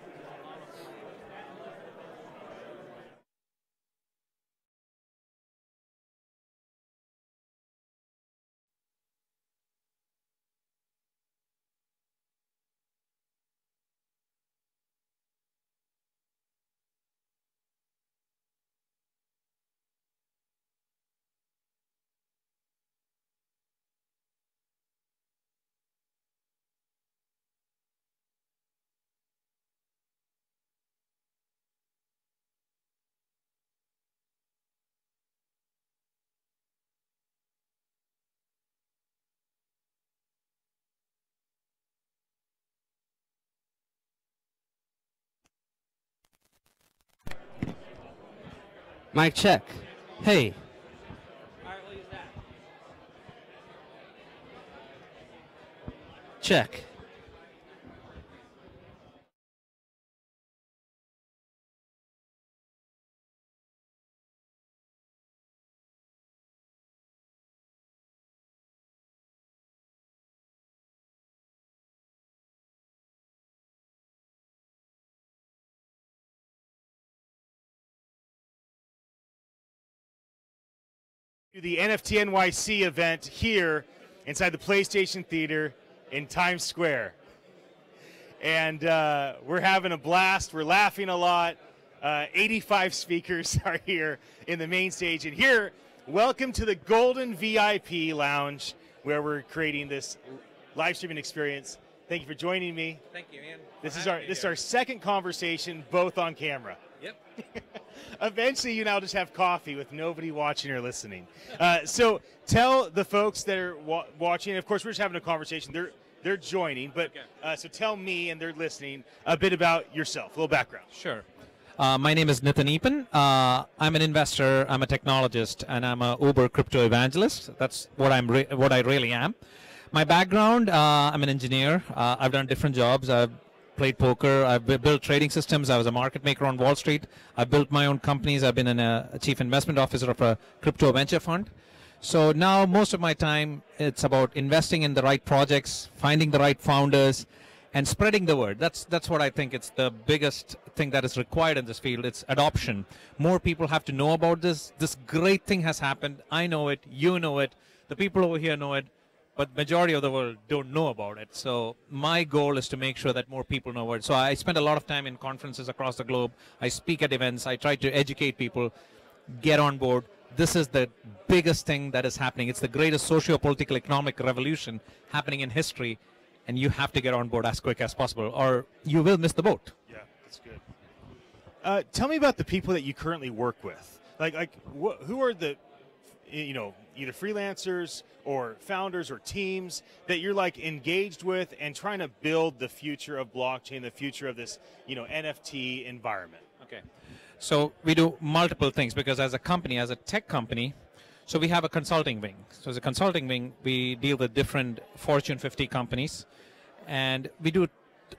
Mic check. Hey. Alright, we'll use that. Check. The NFT.NYC event here inside the PlayStation Theater in Times Square. And we're having a blast. We're laughing a lot. 85 speakers are here in the main stage. And here, welcome to the Golden VIP Lounge, where we're creating this live streaming experience. Thank you for joining me. Thank you, Ian. This is our second conversation, both on camera. Yep. Eventually, you now just have coffee with nobody watching or listening. So tell the folks that are watching, and of course, we're just having a conversation. They're joining, but so tell me and they're listening a bit about yourself, a little background. Sure. My name is Nitin Epan. I'm an investor, I'm a technologist, and I'm a Uber crypto evangelist. That's what what I really am. My background, I'm an engineer. I've done different jobs. I've played poker. I've built trading systems. I was a market maker on Wall Street. I've built my own companies. I've been a chief investment officer of a crypto venture fund. So now most of my time, it's about investing in the right projects, finding the right founders, and spreading the word. That's what I think it's the biggest thing that is required in this field. It's adoption. More people have to know about this. This great thing has happened. I know it. You know it. The people over here know it. But majority of the world don't know about it. So my goal is to make sure that more people know about it. So I spend a lot of time in conferences across the globe. I speak at events. I try to educate people, get on board. This is the biggest thing that is happening. It's the greatest socio-political economic revolution happening in history, and you have to get on board as quick as possible, or you will miss the boat. Yeah, that's good. Tell me about the people that you currently work with. Who are the, either freelancers or founders or teams that you're engaged with and trying to build the future of blockchain, the future of this, NFT environment? Okay. So we do multiple things because as a company, as a tech company, so we have a consulting wing. So as a consulting wing, we deal with different Fortune 50 companies, and we do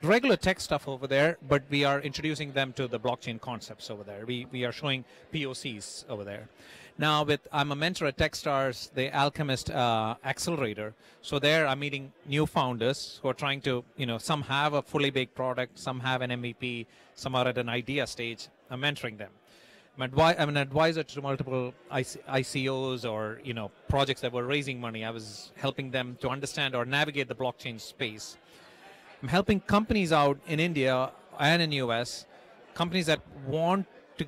regular tech stuff over there, but we are introducing them to the blockchain concepts over there. We are showing POCs over there. Now, I'm a mentor at Techstars, the Alchemist Accelerator. So there I'm meeting new founders who are trying to, some have a fully baked product, some have an MVP, some are at an idea stage. I'm mentoring them. I'm an advisor to multiple ICOs or, projects that were raising money. I was helping them to understand or navigate the blockchain space. I'm helping companies out in India and in US, companies that want to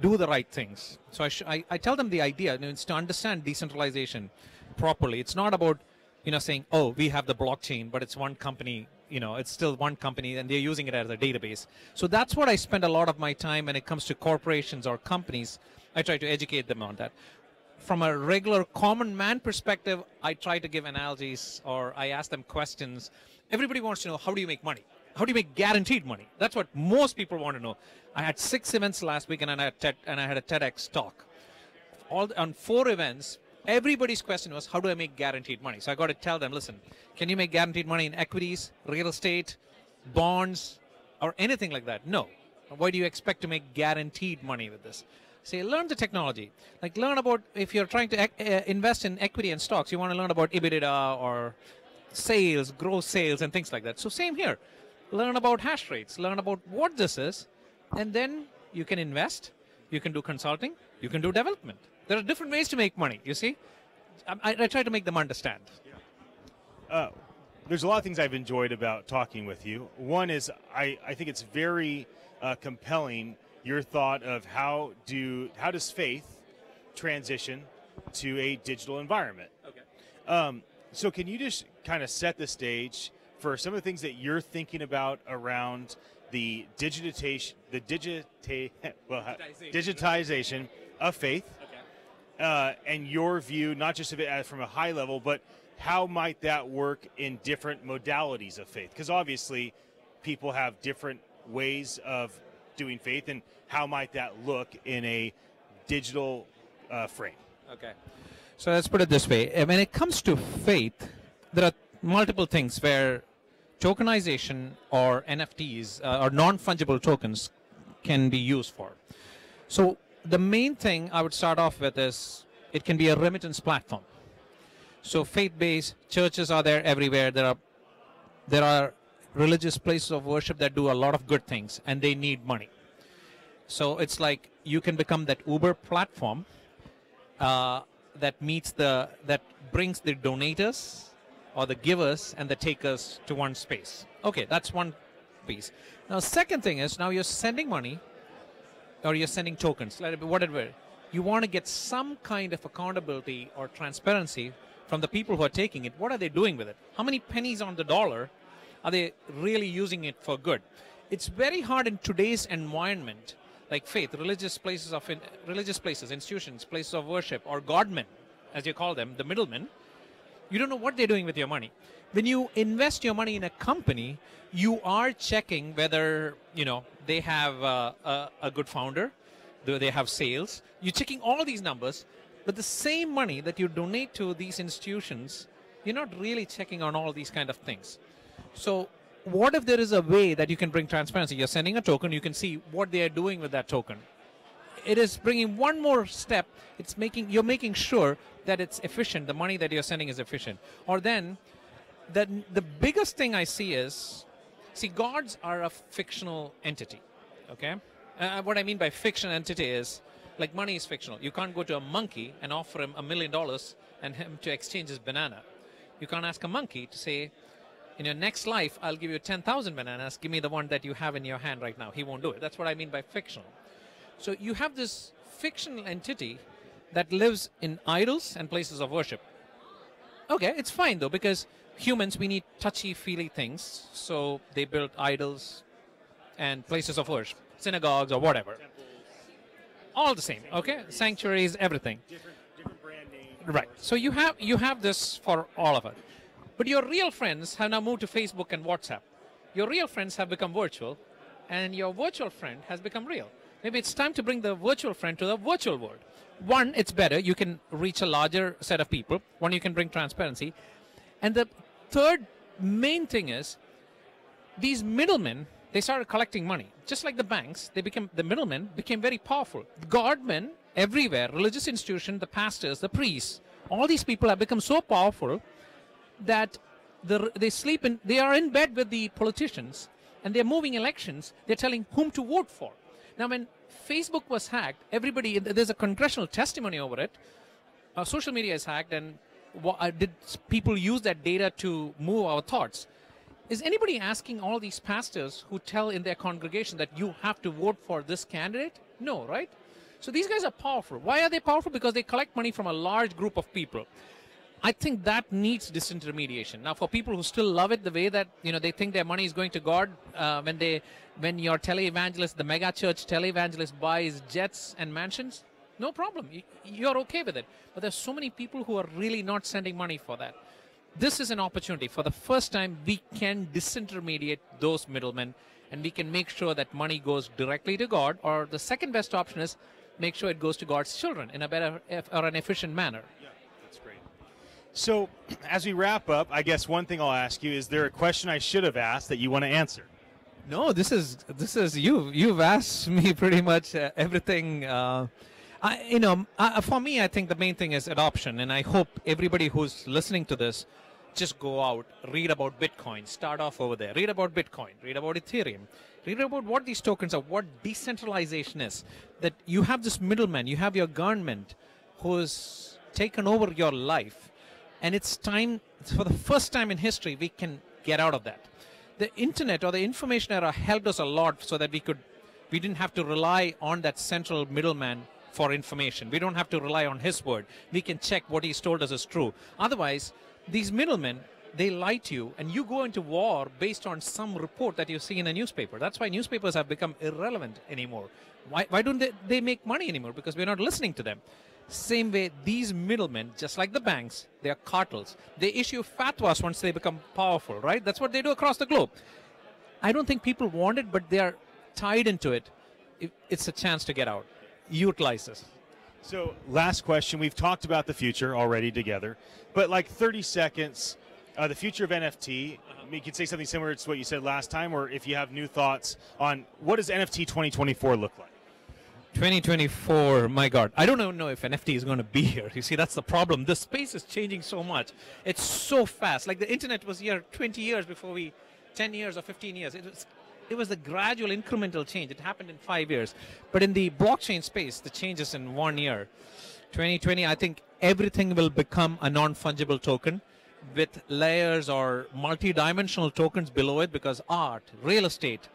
do the right things. So I tell them the idea is to understand decentralization properly. It's not about saying, oh, we have the blockchain, but it's one company. It's still one company, and they're using it as a database. So that's what I spend a lot of my time when it comes to corporations or companies. I try to educate them on that. From a regular common man perspective, I try to give analogies or I ask them questions. Everybody wants to know, how do you make money? How do you make guaranteed money? That's what most people want to know. I had 6 events last week, and I had a TEDx talk. On 4 events, everybody's question was, how do I make guaranteed money? So I got to tell them, listen, can you make guaranteed money in equities, real estate, bonds, or anything like that? No. Why do you expect to make guaranteed money with this? Say, learn the technology. Learn about, if you're trying to invest in equity and stocks, you want to learn about EBITDA or sales, gross sales, and things like that. So same here. Learn about hash rates, learn about what this is, and then you can invest, you can do consulting, you can do development. There are different ways to make money, you see? I try to make them understand. There's a lot of things I've enjoyed about talking with you. One is I think it's very compelling, your thought of how does faith transition to a digital environment. Okay. So can you just kind of set the stage for some of the things that you're thinking about around the digitization of faith, and your view, not just of it from a high level, but how might that work in different modalities of faith? Because obviously people have different ways of doing faith, and how might that look in a digital frame? Okay. So let's put it this way. When it comes to faith, there are multiple things where tokenization or NFTs or non-fungible tokens can be used for. So the main thing I would start off with is it can be a remittance platform. So faith-based churches are there everywhere. There are religious places of worship that do a lot of good things, and they need money. So it's like you can become that Uber platform that meets that brings the donators or the givers and the takers to one space. Okay, that's one piece. Now, second thing is, now you're sending money or you're sending tokens, whatever. You want to get some kind of accountability or transparency from the people who are taking it. What are they doing with it? How many pennies on the dollar are they really using it for good? It's very hard in today's environment, like faith, religious places, institutions, places of worship, or godmen, as you call them, the middlemen. You don't know what they're doing with your money. When you invest your money in a company, you are checking whether they have a good founder, do they have sales. You're checking all these numbers, but the same money that you donate to these institutions, you're not really checking on all these kind of things. So what if there is a way that you can bring transparency? You're sending a token, you can see what they are doing with that token. It is bringing one more step. You're making sure that it's efficient. The money that you're sending is efficient. Or then, the biggest thing I see is, gods are a fictional entity. Okay, what I mean by fictional entity is, like, money is fictional. You can't go to a monkey and offer him $1 million and him to exchange his banana. You can't ask a monkey to say, in your next life, I'll give you 10,000 bananas. Give me the one that you have in your hand right now. He won't do it. That's what I mean by fictional. So you have this fictional entity that lives in idols and places of worship. Okay, it's fine though, because humans, we need touchy-feely things. So they built idols and places of worship, synagogues or whatever. All the same, okay? Sanctuaries, everything. Different brand names. Right. So you have this for all of it. But your real friends have now moved to Facebook and WhatsApp. Your real friends have become virtual, and your virtual friend has become real. Maybe it's time to bring the virtual friend to the virtual world. One, it's better. You can reach a larger set of people. One, you can bring transparency. And the third main thing is, these middlemen, they started collecting money. Just like the banks, the middlemen became very powerful. Godmen everywhere, religious institution, the pastors, the priests, all these people have become so powerful that they are in bed with the politicians, and they're moving elections. They're telling whom to vote for. Now, when Facebook was hacked, there's a congressional testimony over it. Social media is hacked, and did people use that data to move our thoughts? Is anybody asking all these pastors who tell in their congregation that you have to vote for this candidate? No, right? So these guys are powerful. Why are they powerful? Because they collect money from a large group of people. I think that needs disintermediation. Now, for people who still love it the way that they think their money is going to God, when your televangelist, the mega church televangelist, buys jets and mansions, no problem. You're okay with it. But there's so many people who are really not sending money for that. This is an opportunity. For the first time, we can disintermediate those middlemen, and we can make sure that money goes directly to God. Or the second best option is make sure it goes to God's children in a better or an efficient manner. So, as we wrap up, I guess one thing I'll ask you, is there a question I should have asked that you want to answer? No, this is you've asked me pretty much everything. For me, I think the main thing is adoption, and I hope everybody who's listening to this just go out, read about Bitcoin, start off over there, read about Bitcoin, read about Ethereum, read about what these tokens are, what decentralization is. That you have this middleman, you have your government who's taken over your life. And it's time, for the first time in history, we can get out of that. The internet or the information era helped us a lot so that we didn't have to rely on that central middleman for information. We don't have to rely on his word. We can check what he's told us is true. Otherwise, these middlemen, they lie to you, and you go into war based on some report that you see in a newspaper. That's why newspapers have become irrelevant anymore. Why don't they make money anymore? Because we're not listening to them. Same way, these middlemen, just like the banks, they are cartels. They issue fatwas once they become powerful, right? That's what they do across the globe. I don't think people want it, but they are tied into it. It's a chance to get out. Utilize this. So, last question. We've talked about the future already together, but like 30 seconds, the future of NFT, you could say something similar to what you said last time, or if you have new thoughts on what does NFT 2024 look like? 2024, my God. I don't even know if NFT is going to be here. You see, that's the problem. The space is changing so much. It's so fast. Like the internet was here 20 years before 10 years or 15 years. It was a gradual incremental change. It happened in 5 years. But in the blockchain space, the change is in 1 year. 2020, I think everything will become a non-fungible token with layers or multi-dimensional tokens below it, because art, real estate,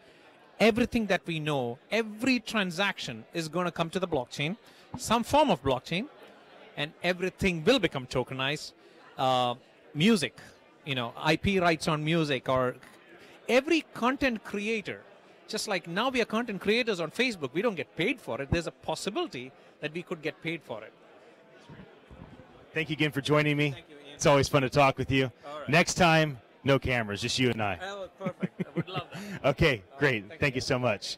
everything that we know, every transaction is going to come to the blockchain, some form of blockchain, and everything will become tokenized. Music, IP rights on music, or every content creator, just like now we are content creators on Facebook, we don't get paid for it. There's a possibility that we could get paid for it. Thank you again for joining me. It's always fun to talk with you. Right. Next time, no cameras, just you and I. Oh, perfect. I would love that. Okay, great. Thank you so much.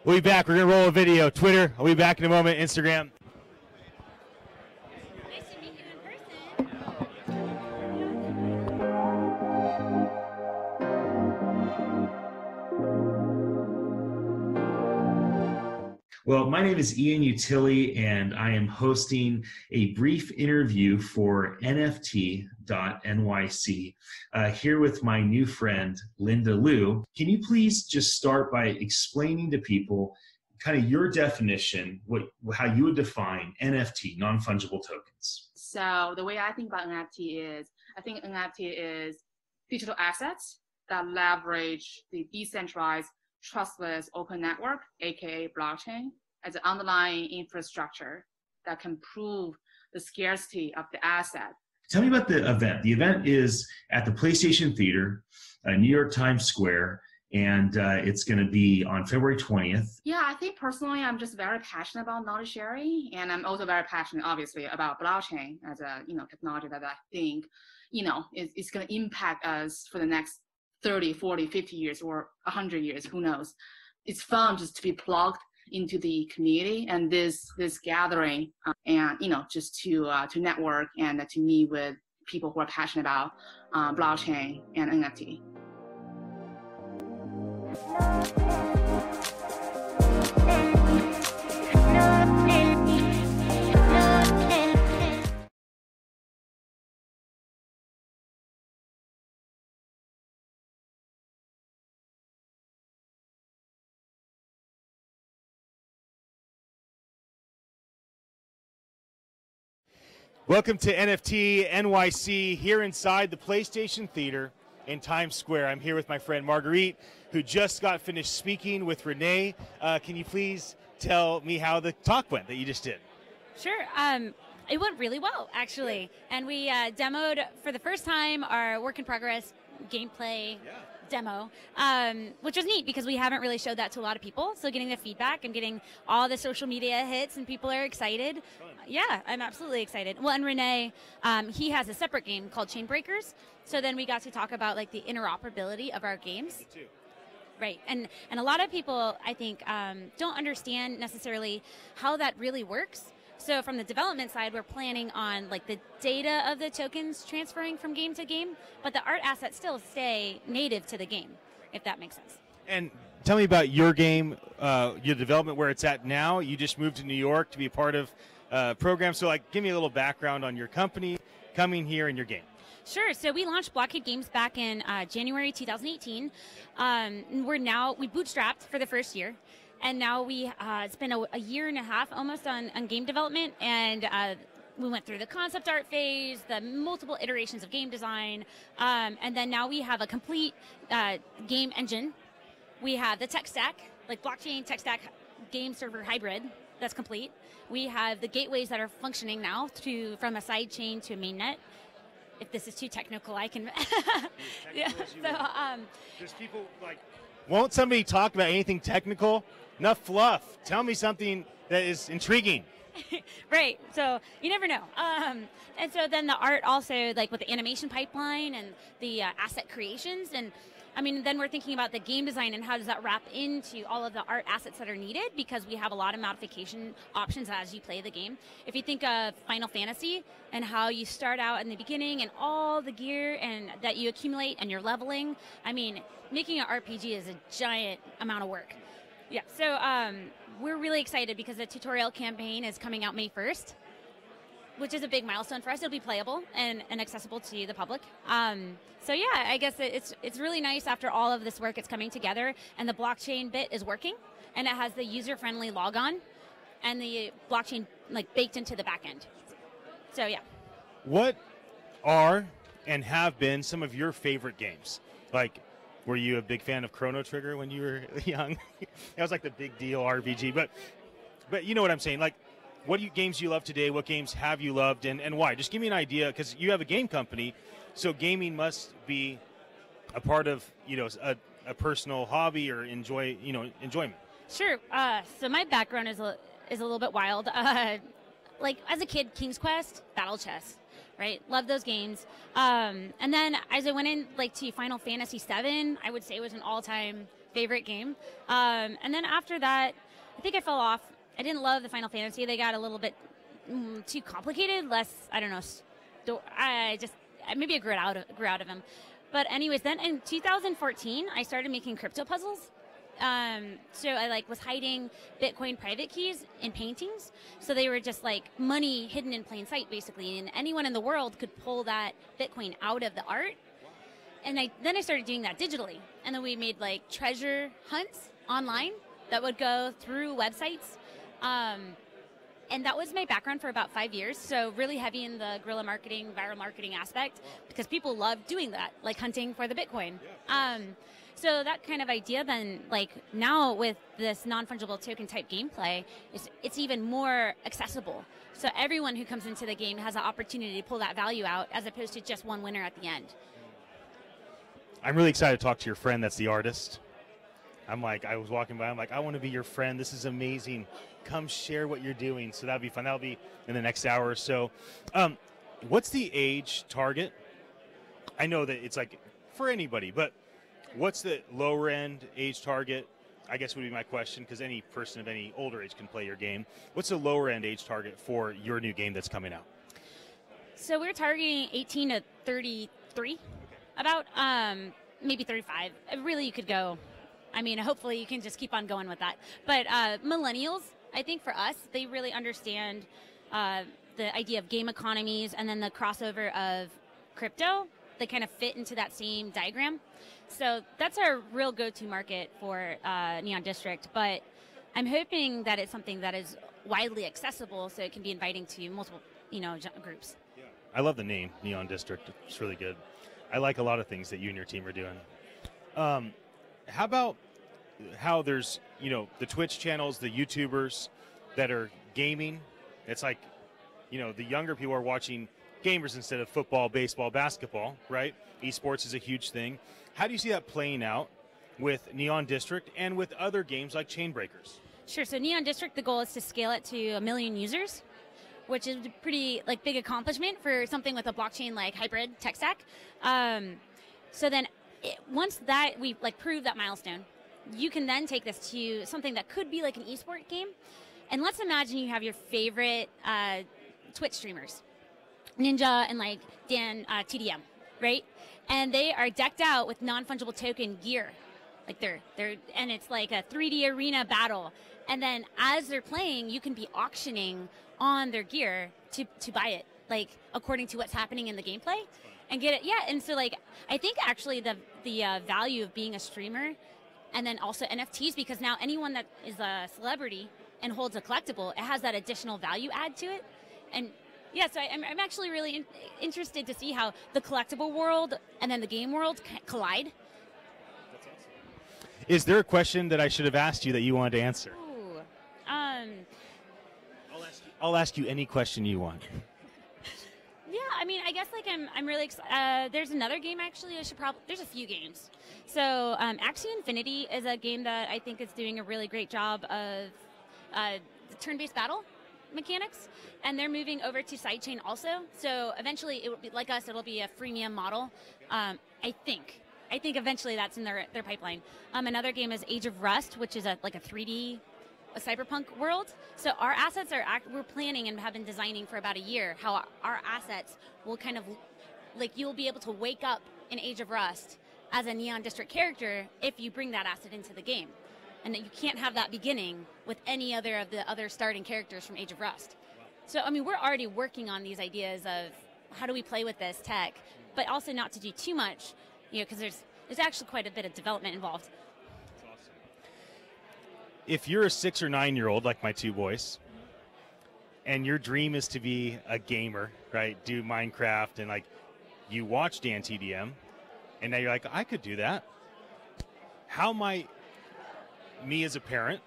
We'll be back. We're going to roll a video. Twitter, I'll be back in a moment. Instagram. Well, my name is Ian Utilli, and I am hosting a brief interview for NFT.NYC here with my new friend, Linda Liu. Can you please just start by explaining to people kind of your definition, how you would define NFT, non-fungible tokens? So the way I think about NFT is, I think NFT is digital assets that leverage the decentralized trustless open network, aka blockchain, as an underlying infrastructure that can prove the scarcity of the asset. Tell me about the event. The event is at the PlayStation Theater, New York Times Square, and it's going to be on February 20th. Yeah, I think personally I'm just very passionate about knowledge sharing, and I'm also very passionate, obviously, about blockchain as a technology that I think is going to impact us for the next 30, 40, 50 years or 100 years, who knows. It's fun just to be plugged into the community and this gathering and just to network and to meet with people who are passionate about blockchain and NFT. Welcome to NFT.NYC here inside the PlayStation Theater in Times Square. I'm here with my friend Marguerite, who just got finished speaking with Renee. Can you please tell me how the talk went that you just did? Sure. It went really well, actually. And we demoed for the first time our work in progress gameplay demo, which was neat because we haven't really showed that to a lot of people. So getting the feedback and getting all the social media hits and people are excited. Yeah, I'm absolutely excited. Well, and Renee, he has a separate game called Chain Breakers. So then we got to talk about like the interoperability of our games. Right, and a lot of people, I think, don't understand necessarily how that really works. So from the development side, we're planning on like the data of the tokens transferring from game to game, but the art assets still stay native to the game, if that makes sense. And tell me about your game, your development, where it's at now. You just moved to New York to be a part of program. So like, give me a little background on your company coming here and your game. Sure. So we launched Blockhead Games back in January 2018. We bootstrapped for the first year. And now it's been a year and a half almost on game development, and we went through the concept art phase, the multiple iterations of game design, and then now we have a complete game engine. We have the tech stack, like blockchain tech stack game server hybrid, that's complete. We have the gateways that are functioning now from a side chain to a mainnet. If this is too technical, I can. Yeah. So, there's people like, won't somebody talk about anything technical? Enough fluff. Tell me something that is intriguing. Right. So you never know. And so then the art also, like with the animation pipeline and the asset creations, and I mean, then we're thinking about the game design and how does that wrap into all of the art assets that are needed, because we have a lot of modification options as you play the game. If you think of Final Fantasy and how you start out in the beginning and all the gear and that you accumulate and you're leveling, I mean, making an RPG is a giant amount of work. Yeah, so we're really excited because the tutorial campaign is coming out May 1st, which is a big milestone for us. It'll be playable and accessible to the public. So yeah, I guess it's really nice after all of this work, it's coming together, and the blockchain bit is working, and it has the user-friendly logon and the blockchain like baked into the back end. So yeah. What are and have been some of your favorite games? Like, were you a big fan of Chrono Trigger when you were young? That was like the big deal RPG, but you know what I'm saying. Like, what games do you love today? What games have you loved, and why? Just give me an idea, because you have a game company, so gaming must be a part of, you know, a personal hobby or enjoyment. Sure. So my background is a little bit wild. Like as a kid, King's Quest, Battle Chess, right? Love those games. And then as I went in like to Final Fantasy VII, I would say it was an all-time favorite game. And then after that, I think I fell off. I didn't love the Final Fantasy. They got a little bit too complicated. Less, I don't know. Maybe I grew out of them. But anyways, then in 2014, I started making crypto puzzles. So I was hiding Bitcoin private keys in paintings. So they were just like money hidden in plain sight, basically. And anyone in the world could pull that Bitcoin out of the art. And then I started doing that digitally. And then we made like treasure hunts online that would go through websites. And that was my background for about 5 years. So really heavy in the guerrilla marketing, viral marketing aspect, because people love doing that, like hunting for the Bitcoin. So that kind of idea then, like now with this non-fungible token type gameplay, it's even more accessible. So everyone who comes into the game has an opportunity to pull that value out, as opposed to just one winner at the end. I'm really excited to talk to your friend that's the artist. I was walking by, I'm like, I want to be your friend. This is amazing. Come share what you're doing. So that'll be fun. That'll be in the next hour or so. What's the age target? I know that it's like for anybody, but what's the lower end age target? I guess would be my question, because any person of any older age can play your game. What's the lower end age target for your new game that's coming out? So we're targeting 18 to 33, about maybe 35. Really, you could go. I mean, hopefully you can just keep on going with that. But millennials, I think for us, they really understand the idea of game economies and then the crossover of crypto. They kind of fit into that same diagram. So that's our real go-to market for Neon District. But I'm hoping that it's something that is widely accessible, so it can be inviting to multiple, groups. Yeah. I love the name, Neon District. It's really good. I like a lot of things that you and your team are doing. How about how there's, the Twitch channels, the YouTubers that are gaming? It's like, the younger people are watching gamers instead of football, baseball, basketball, right? Esports is a huge thing. How do you see that playing out with Neon District and with other games like Chain Breakers? Sure. So Neon District, the goal is to scale it to 1 million users, which is a pretty big accomplishment for something with a blockchain hybrid tech stack. So then once that we prove that milestone, you can then take this to something that could be like an esport game. And let's imagine you have your favorite Twitch streamers, Ninja and Dan TDM, right? And they are decked out with non-fungible token gear. And it's like a 3D arena battle. And then as they're playing, you can be auctioning on their gear to buy it, according to what's happening in the gameplay. And get it, yeah. And so, I think actually the value of being a streamer, and then also NFTs, because now anyone that is a celebrity and holds a collectible, it has that additional value add to it. And yeah, so I'm actually really interested to see how the collectible world and then the game world collide. That's awesome. Is there a question that I should have asked you that you wanted to answer? Ooh, I'll ask you any question you want. Yeah, I mean, I guess I'm really excited. There's another game actually. There's a few games. So Axie Infinity is a game that I think is doing a really great job of turn-based battle mechanics, and they're moving over to sidechain also. So eventually, it will be like us. It'll be a freemium model. I think eventually that's in their pipeline. Another game is Age of Rust, which is a 3D. A cyberpunk world. So our assets we're planning and have been designing for about a year how our assets will kind of you'll be able to wake up in Age of Rust as a Neon District character if you bring that asset into the game, and that you can't have that beginning with any other of the other starting characters from Age of Rust. So I mean, we're already working on these ideas of how do we play with this tech, but also not to do too much, because there's actually quite a bit of development involved. If you're a 6 or 9 year old like my two boys, and your dream is to be a gamer, right? Do Minecraft, and like you watch Dan TDM, and now you're like, I could do that. How might me as a parent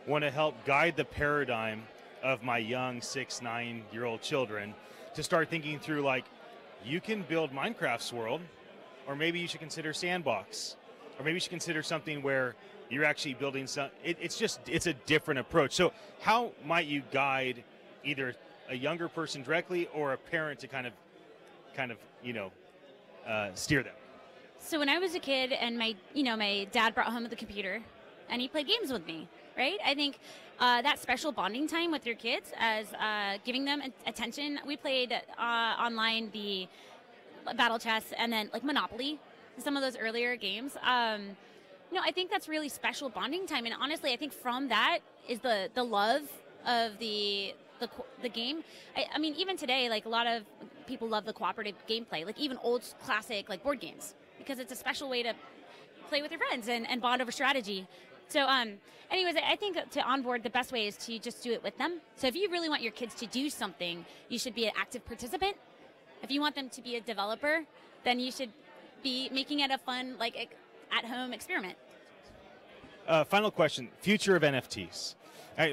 want to help guide the paradigm of my young 6, 9-year-old children to start thinking through, like, you can build Minecraft's world, or maybe you should consider Sandbox, or maybe you should consider something where you're actually building some, it's a different approach. So how might you guide either a younger person directly or a parent to kind of steer them? So when I was a kid and my dad brought home the computer and he played games with me, right? I think that special bonding time with your kids as giving them attention. We played online the Battle Chess and then like Monopoly, some of those earlier games. I think that's really special bonding time. And honestly, I think from that is the love of the game. I mean, even today, like a lot of people love the cooperative gameplay, like even old classic like board games, because it's a special way to play with your friends and bond over strategy. So anyways, I think to onboard, the best way is to just do it with them. So if you really want your kids to do something, you should be an active participant. If you want them to be a developer, then you should be making it a fun, like, at-home experiment. Final question, future of NFTs.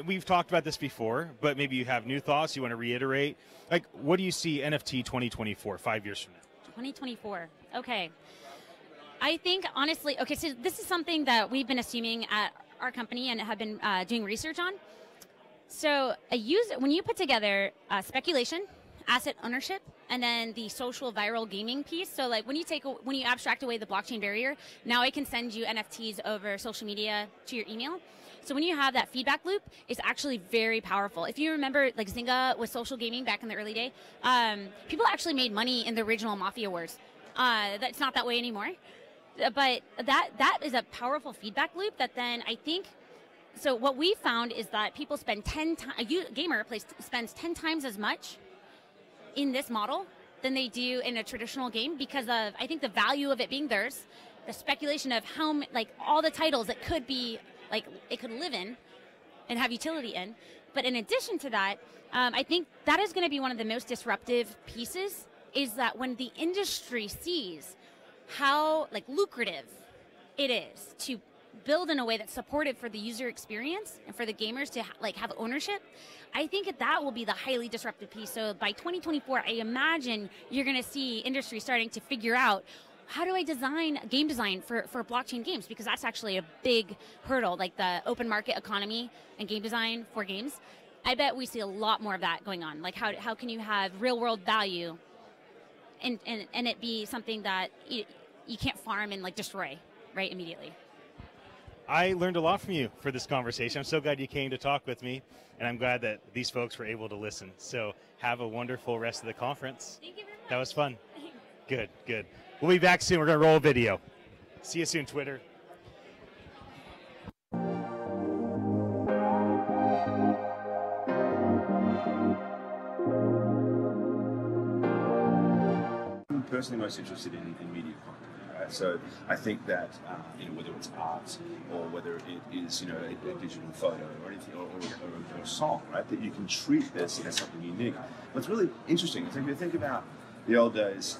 We've talked about this before, but maybe you have new thoughts you want to reiterate. Like, what do you see NFT 2024, 5 years from now? 2024, okay. I think, honestly, okay, so this is something that we've been assuming at our company and have been doing research on. So when you put together speculation, asset ownership, and then the social viral gaming piece. So like when you abstract away the blockchain barrier, now I can send you NFTs over social media to your email. So when you have that feedback loop, it's actually very powerful. If you remember, like Zynga with social gaming back in the early day, people actually made money in the original Mafia Wars. That's not that way anymore. But that is a powerful feedback loop that then I think, so what we found is that people spend a gamer spends 10 times as much in this model than they do in a traditional game because of, I think, the value of it being theirs, the speculation of how, like, all the titles it could be, like, it could live in and have utility in. But in addition to that, I think that is going to be one of the most disruptive pieces, is that when the industry sees how, like, lucrative it is to build in a way that's supportive for the user experience and for the gamers to have ownership, I think that will be the highly disruptive piece. So by 2024, I imagine you're going to see industry starting to figure out, how do I design game design for blockchain games? Because that's actually a big hurdle, like the open market economy and game design for games. I bet we see a lot more of that going on. Like how can you have real world value and it be something that you can't farm and like destroy right immediately. I learned a lot from you for this conversation. I'm so glad you came to talk with me, and I'm glad that these folks were able to listen. So have a wonderful rest of the conference. Thank you very much. That was fun. Good, good. We'll be back soon. We're going to roll a video. See you soon, Twitter. I'm personally most interested in media content. Right? So I think that whether it's art or whether it is a digital photo or anything or a song, right, that you can treat this as something unique. What's really interesting is if you think about the old days,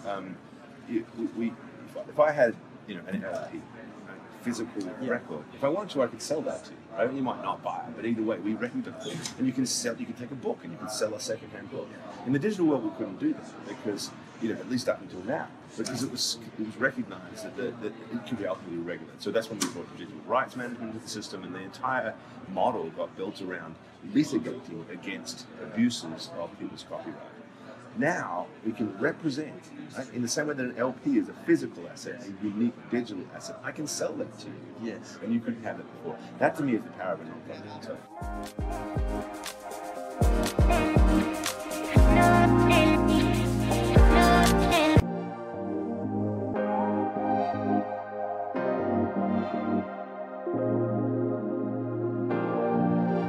if I had an LP, physical record, if I wanted to, I could sell that to you. Right? You might not buy it, but either way, we recognize it. And you can take a book and you can sell a second-hand book. In the digital world, we couldn't do that because, at least up until now, because it was recognized that it could be ultimately regulated. So that's when we brought digital rights management into the system, and the entire model got built around litigating against abuses of people's copyright. Now we can represent, right, in the same way that an LP is a physical asset, a unique digital asset. I can sell that to you. Yes. And you couldn't have it before. That to me is the power of a non-fungible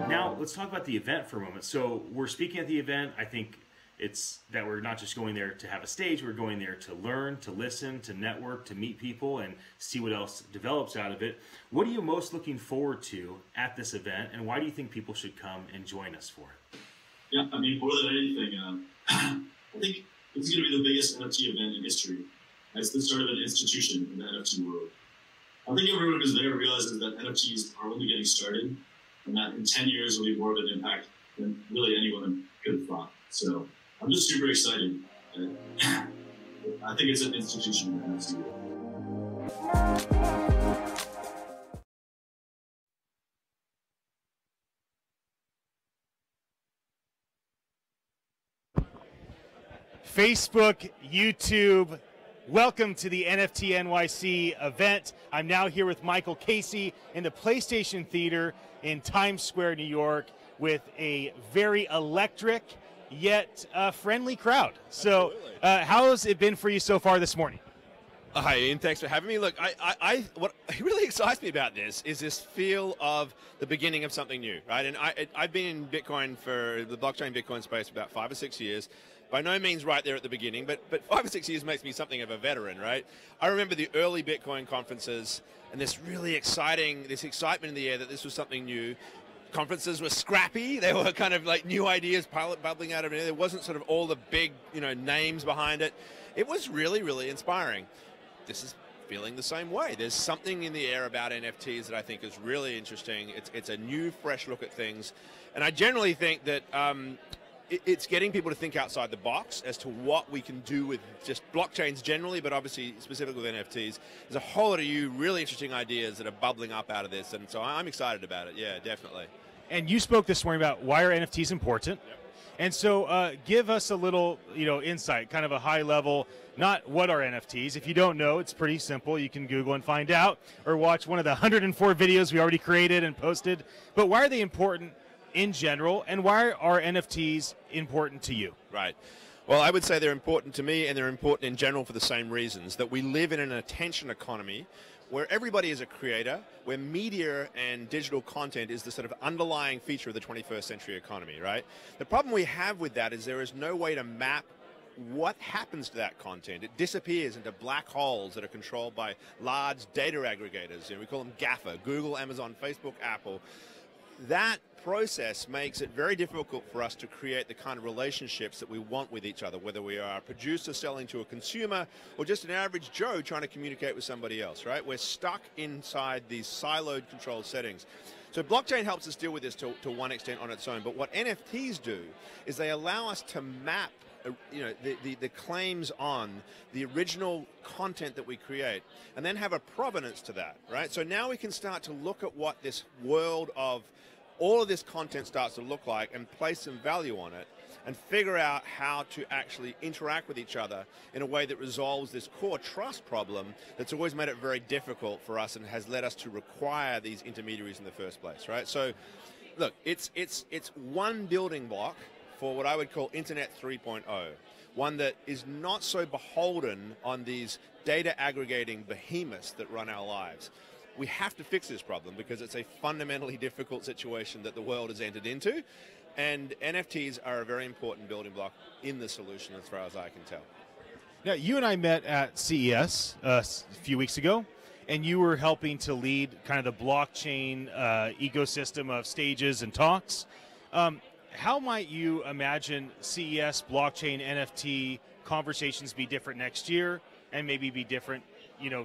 Now let's talk about the event for a moment. So we're speaking at the event. I think it's that we're not just going there to have a stage, we're going there to learn, to listen, to network, to meet people, and see what else develops out of it. What are you most looking forward to at this event, and why do you think people should come and join us for it? Yeah, I mean, more than anything, I think this is going to be the biggest NFT event in history. It's the start of an institution in the NFT world. I think everyone who's there realizes that NFTs are only getting started, and that in 10 years will be more of an impact than really anyone could have thought. So I'm just super excited. I think it's an institution in the NFT world. Facebook, YouTube, welcome to the NFT.NYC event. I'm now here with Michael Casey in the PlayStation Theater in Times Square, New York, with a very electric yet friendly crowd. So how has it been for you so far this morning? Hi, Ian. Thanks for having me. Look, what really excites me about this is this feel of the beginning of something new, right? And I've been in Bitcoin for the blockchain Bitcoin space for about 5 or 6 years. By no means right there at the beginning, but 5 or 6 years makes me something of a veteran, right? I remember the early Bitcoin conferences and this excitement in the air that this was something new. Conferences were scrappy. They were kind of like new ideas bubbling out of it. There wasn't sort of all the big, names behind it. It was really, really inspiring. This is feeling the same way. There's something in the air about NFTs that I think is really interesting. It's a new, fresh look at things. And I generally think that it's getting people to think outside the box as to what we can do with just blockchains generally, but obviously specifically with NFTs. There's a whole lot of new, really interesting ideas that are bubbling up out of this. And so I'm excited about it. Yeah, definitely. And you spoke this morning about why are NFTs important. Yep. And so give us a little, insight, kind of a high level, not what are NFTs. If you don't know, it's pretty simple. You can Google and find out, or watch one of the 104 videos we already created and posted. But why are they important in general, and why are NFTs important to you? Right. Well, I would say they're important to me, and they're important in general for the same reasons, that we live in an attention economy where everybody is a creator, where media and digital content is the sort of underlying feature of the 21st century economy, right? The problem we have with that is there is no way to map what happens to that content. It disappears into black holes that are controlled by large data aggregators. We call them GAFA, Google, Amazon, Facebook, Apple. That process makes it very difficult for us to create the kind of relationships that we want with each other, whether we are a producer selling to a consumer or just an average Joe trying to communicate with somebody else, right? We're stuck inside these siloed control settings. So blockchain helps us deal with this to one extent on its own, but what NFTs do is they allow us to map the claims on the original content that we create and then have a provenance to that, right? So now we can start to look at what this world of all of this content starts to look like and place some value on it and figure out how to actually interact with each other in a way that resolves this core trust problem that's always made it very difficult for us and has led us to require these intermediaries in the first place, right? So look, it's one building block for what I would call Internet 3.0, one that is not so beholden on these data aggregating behemoths that run our lives. We have to fix this problem because it's a fundamentally difficult situation that the world has entered into, and NFTs are a very important building block in the solution as far as I can tell. Now, you and I met at CES a few weeks ago, and you were helping to lead kind of the blockchain ecosystem of stages and talks. How might you imagine CES, blockchain, NFT conversations be different next year and maybe be different,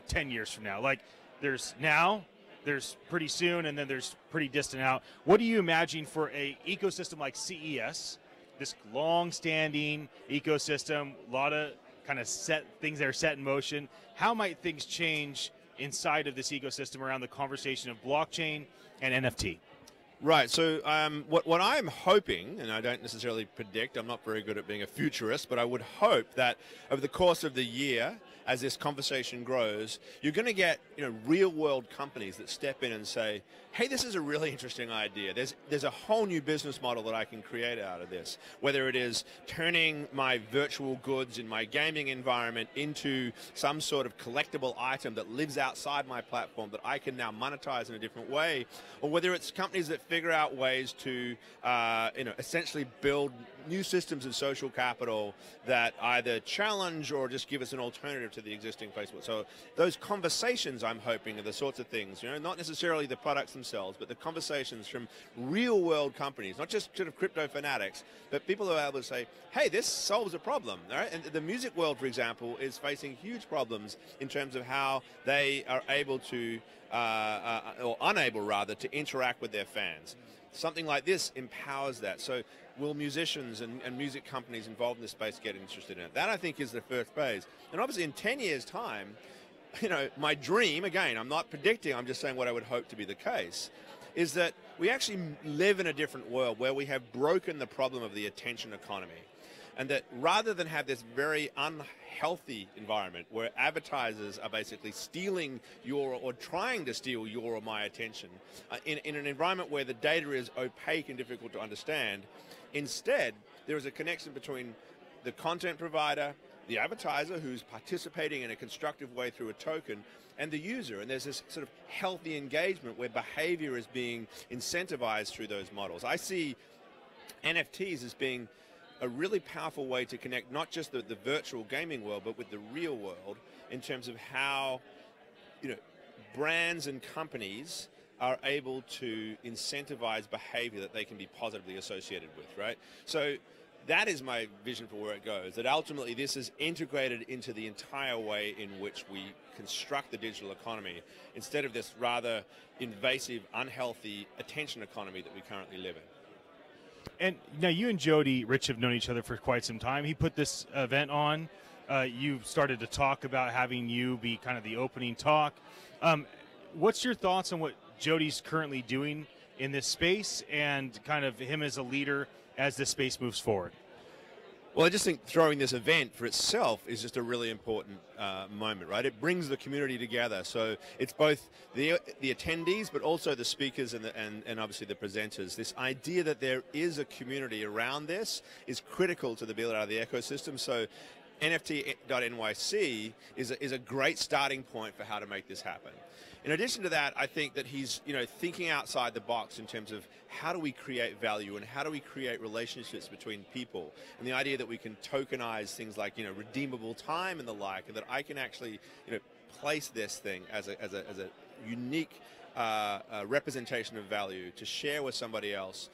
10 years from now? Like there's now, there's pretty soon, and then there's pretty distant out. What do you imagine for a ecosystem like CES, this long-standing ecosystem, a lot of kind of things that are set in motion? How might things change inside of this ecosystem around the conversation of blockchain and NFT? Right, so what I'm hoping, and I don't necessarily predict, I'm not very good at being a futurist, but I would hope that over the course of the year, as this conversation grows, you're going to get real-world companies that step in and say, hey, this is a really interesting idea. There's a whole new business model that I can create out of this, whether it is turning my virtual goods in my gaming environment into some sort of collectible item that lives outside my platform that I can now monetize in a different way, or whether it's companies that figure out ways to essentially build new systems of social capital that either challenge or just give us an alternative to the existing Facebook. So those conversations, I'm hoping, are the sorts of things, not necessarily the products themselves, but the conversations from real world companies, not just sort of crypto fanatics, but people who are able to say, hey, this solves a problem. All right? And the music world, for example, is facing huge problems in terms of how they are able to, or unable rather, to interact with their fans. Something like this empowers that. So will musicians and music companies involved in this space get interested in it? That, I think, is the first phase. And obviously in 10 years' time, my dream, again, I'm not predicting, I'm just saying what I would hope to be the case, is that we actually live in a different world where we have broken the problem of the attention economy. And that rather than have this very unhealthy environment where advertisers are basically stealing your, or trying to steal your or my attention, in an environment where the data is opaque and difficult to understand, instead there is a connection between the content provider, the advertiser who's participating in a constructive way through a token, and the user. And there's this sort of healthy engagement where behavior is being incentivized through those models. I see NFTs as being a really powerful way to connect not just the virtual gaming world, but with the real world in terms of how brands and companies are able to incentivize behavior that they can be positively associated with, right? So that is my vision for where it goes, that ultimately this is integrated into the entire way in which we construct the digital economy instead of this rather invasive, unhealthy attention economy that we currently live in. And now you and Jody Rich have known each other for quite some time. He put this event on. You started to talk about having you be kind of the opening talk. What's your thoughts on what Jody's currently doing in this space and kind of him as a leader as this space moves forward? Well, I just think throwing this event for itself is just a really important moment, right? It brings the community together. So it's both the attendees, but also the speakers and obviously the presenters. This idea that there is a community around this is critical to the build out of the ecosystem. So NFT.NYC is a great starting point for how to make this happen. In addition to that, I think that he's thinking outside the box in terms of how do we create value and how do we create relationships between people, and the idea that we can tokenize things like redeemable time and the like, and that I can actually place this thing as a unique representation of value to share with somebody else.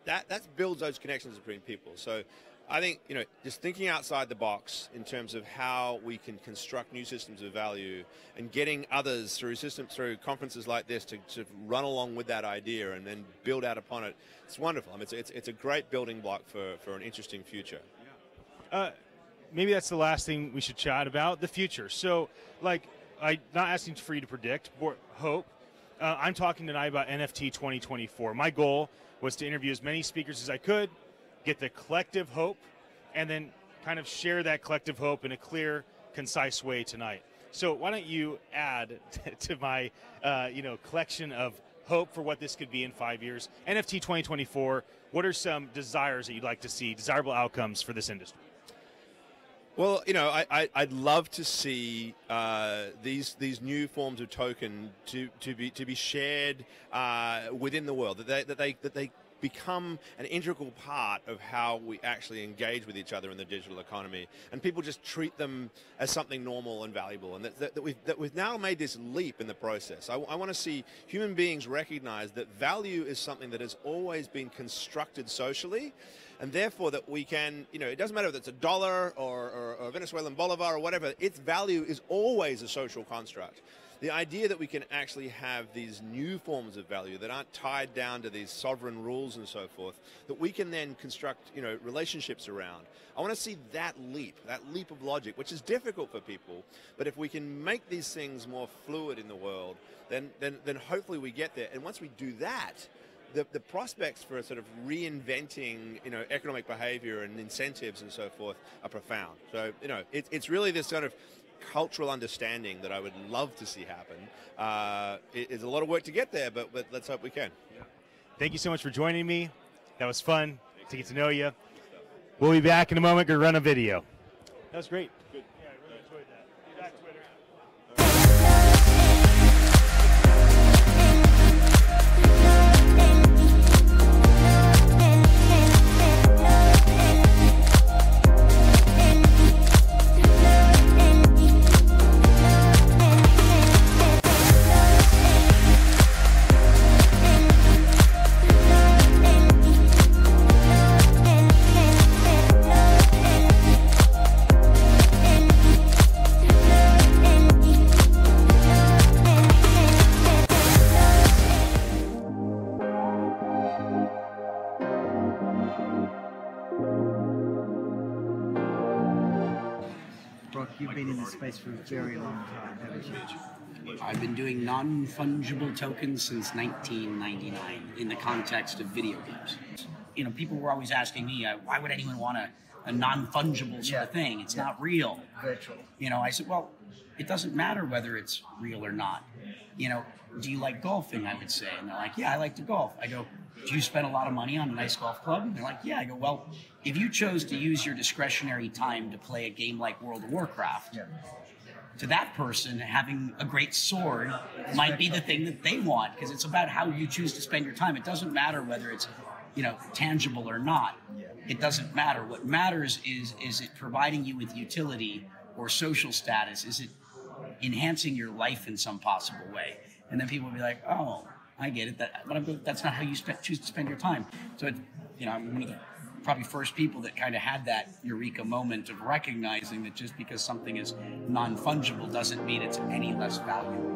That builds those connections between people. So I think, just thinking outside the box in terms of how we can construct new systems of value and getting others through conferences like this to run along with that idea and then build out upon it. It's wonderful. I mean, it's a great building block for an interesting future. Maybe that's the last thing we should chat about, the future. So, I'm not asking for you to predict, but hope. I'm talking tonight about NFT 2024. My goal was to interview as many speakers as I could, get the collective hope, and then kind of share that collective hope in a clear, concise way tonight. So why don't you add to my collection of hope for what this could be in 5 years. NFT 2024, what are some desires that you'd like to see, desirable outcomes for this industry? Well, I'd love to see these new forms of token to be shared within the world, that they become an integral part of how we actually engage with each other in the digital economy, and people just treat them as something normal and valuable, and that we've now made this leap in the process. I want to see human beings recognize that value is something that has always been constructed socially, and therefore that we can, it doesn't matter if it's a dollar or a Venezuelan bolivar or whatever, its value is always a social construct. The idea that we can actually have these new forms of value that aren't tied down to these sovereign rules and so forth, that we can then construct, relationships around. I want to see that leap of logic, which is difficult for people, but if we can make these things more fluid in the world, then hopefully we get there. And once we do that, the prospects for sort of reinventing, economic behavior and incentives and so forth are profound. So, it's really this sort of cultural understanding that I would love to see happen. It's a lot of work to get there, but let's hope we can. Thank you so much for joining me. That was fun to get to know you. We'll be back in a moment. Going to run a video. That was great. Good. Yeah, I really enjoyed that. Be back Twitter. Hey. been in this space for a very long time, haven't you? I've been doing non-fungible tokens since 1999 in the context of video games. You know, people were always asking me, why would anyone want a non-fungible sort of thing? It's not real. Virtual. You know, I said, well, it doesn't matter whether it's real or not. You know, do you like golfing, I would say. And they're like, yeah, I like to golf. I go, do you spend a lot of money on a nice golf club? And they're like, yeah. I go, well, if you chose to use your discretionary time to play a game like World of Warcraft, to that person, having a great sword might be the thing that they want, because it's about how you choose to spend your time. It doesn't matter whether it's, you know, tangible or not. It doesn't matter. What matters is it providing you with utility or social status? Is it enhancing your life in some possible way? And then people will be like, oh, I get it. But that's not how you choose to spend your time. So, you know, I'm one of the probably first people that kind of had that eureka moment of recognizing that just because something is non-fungible doesn't mean it's any less valuable.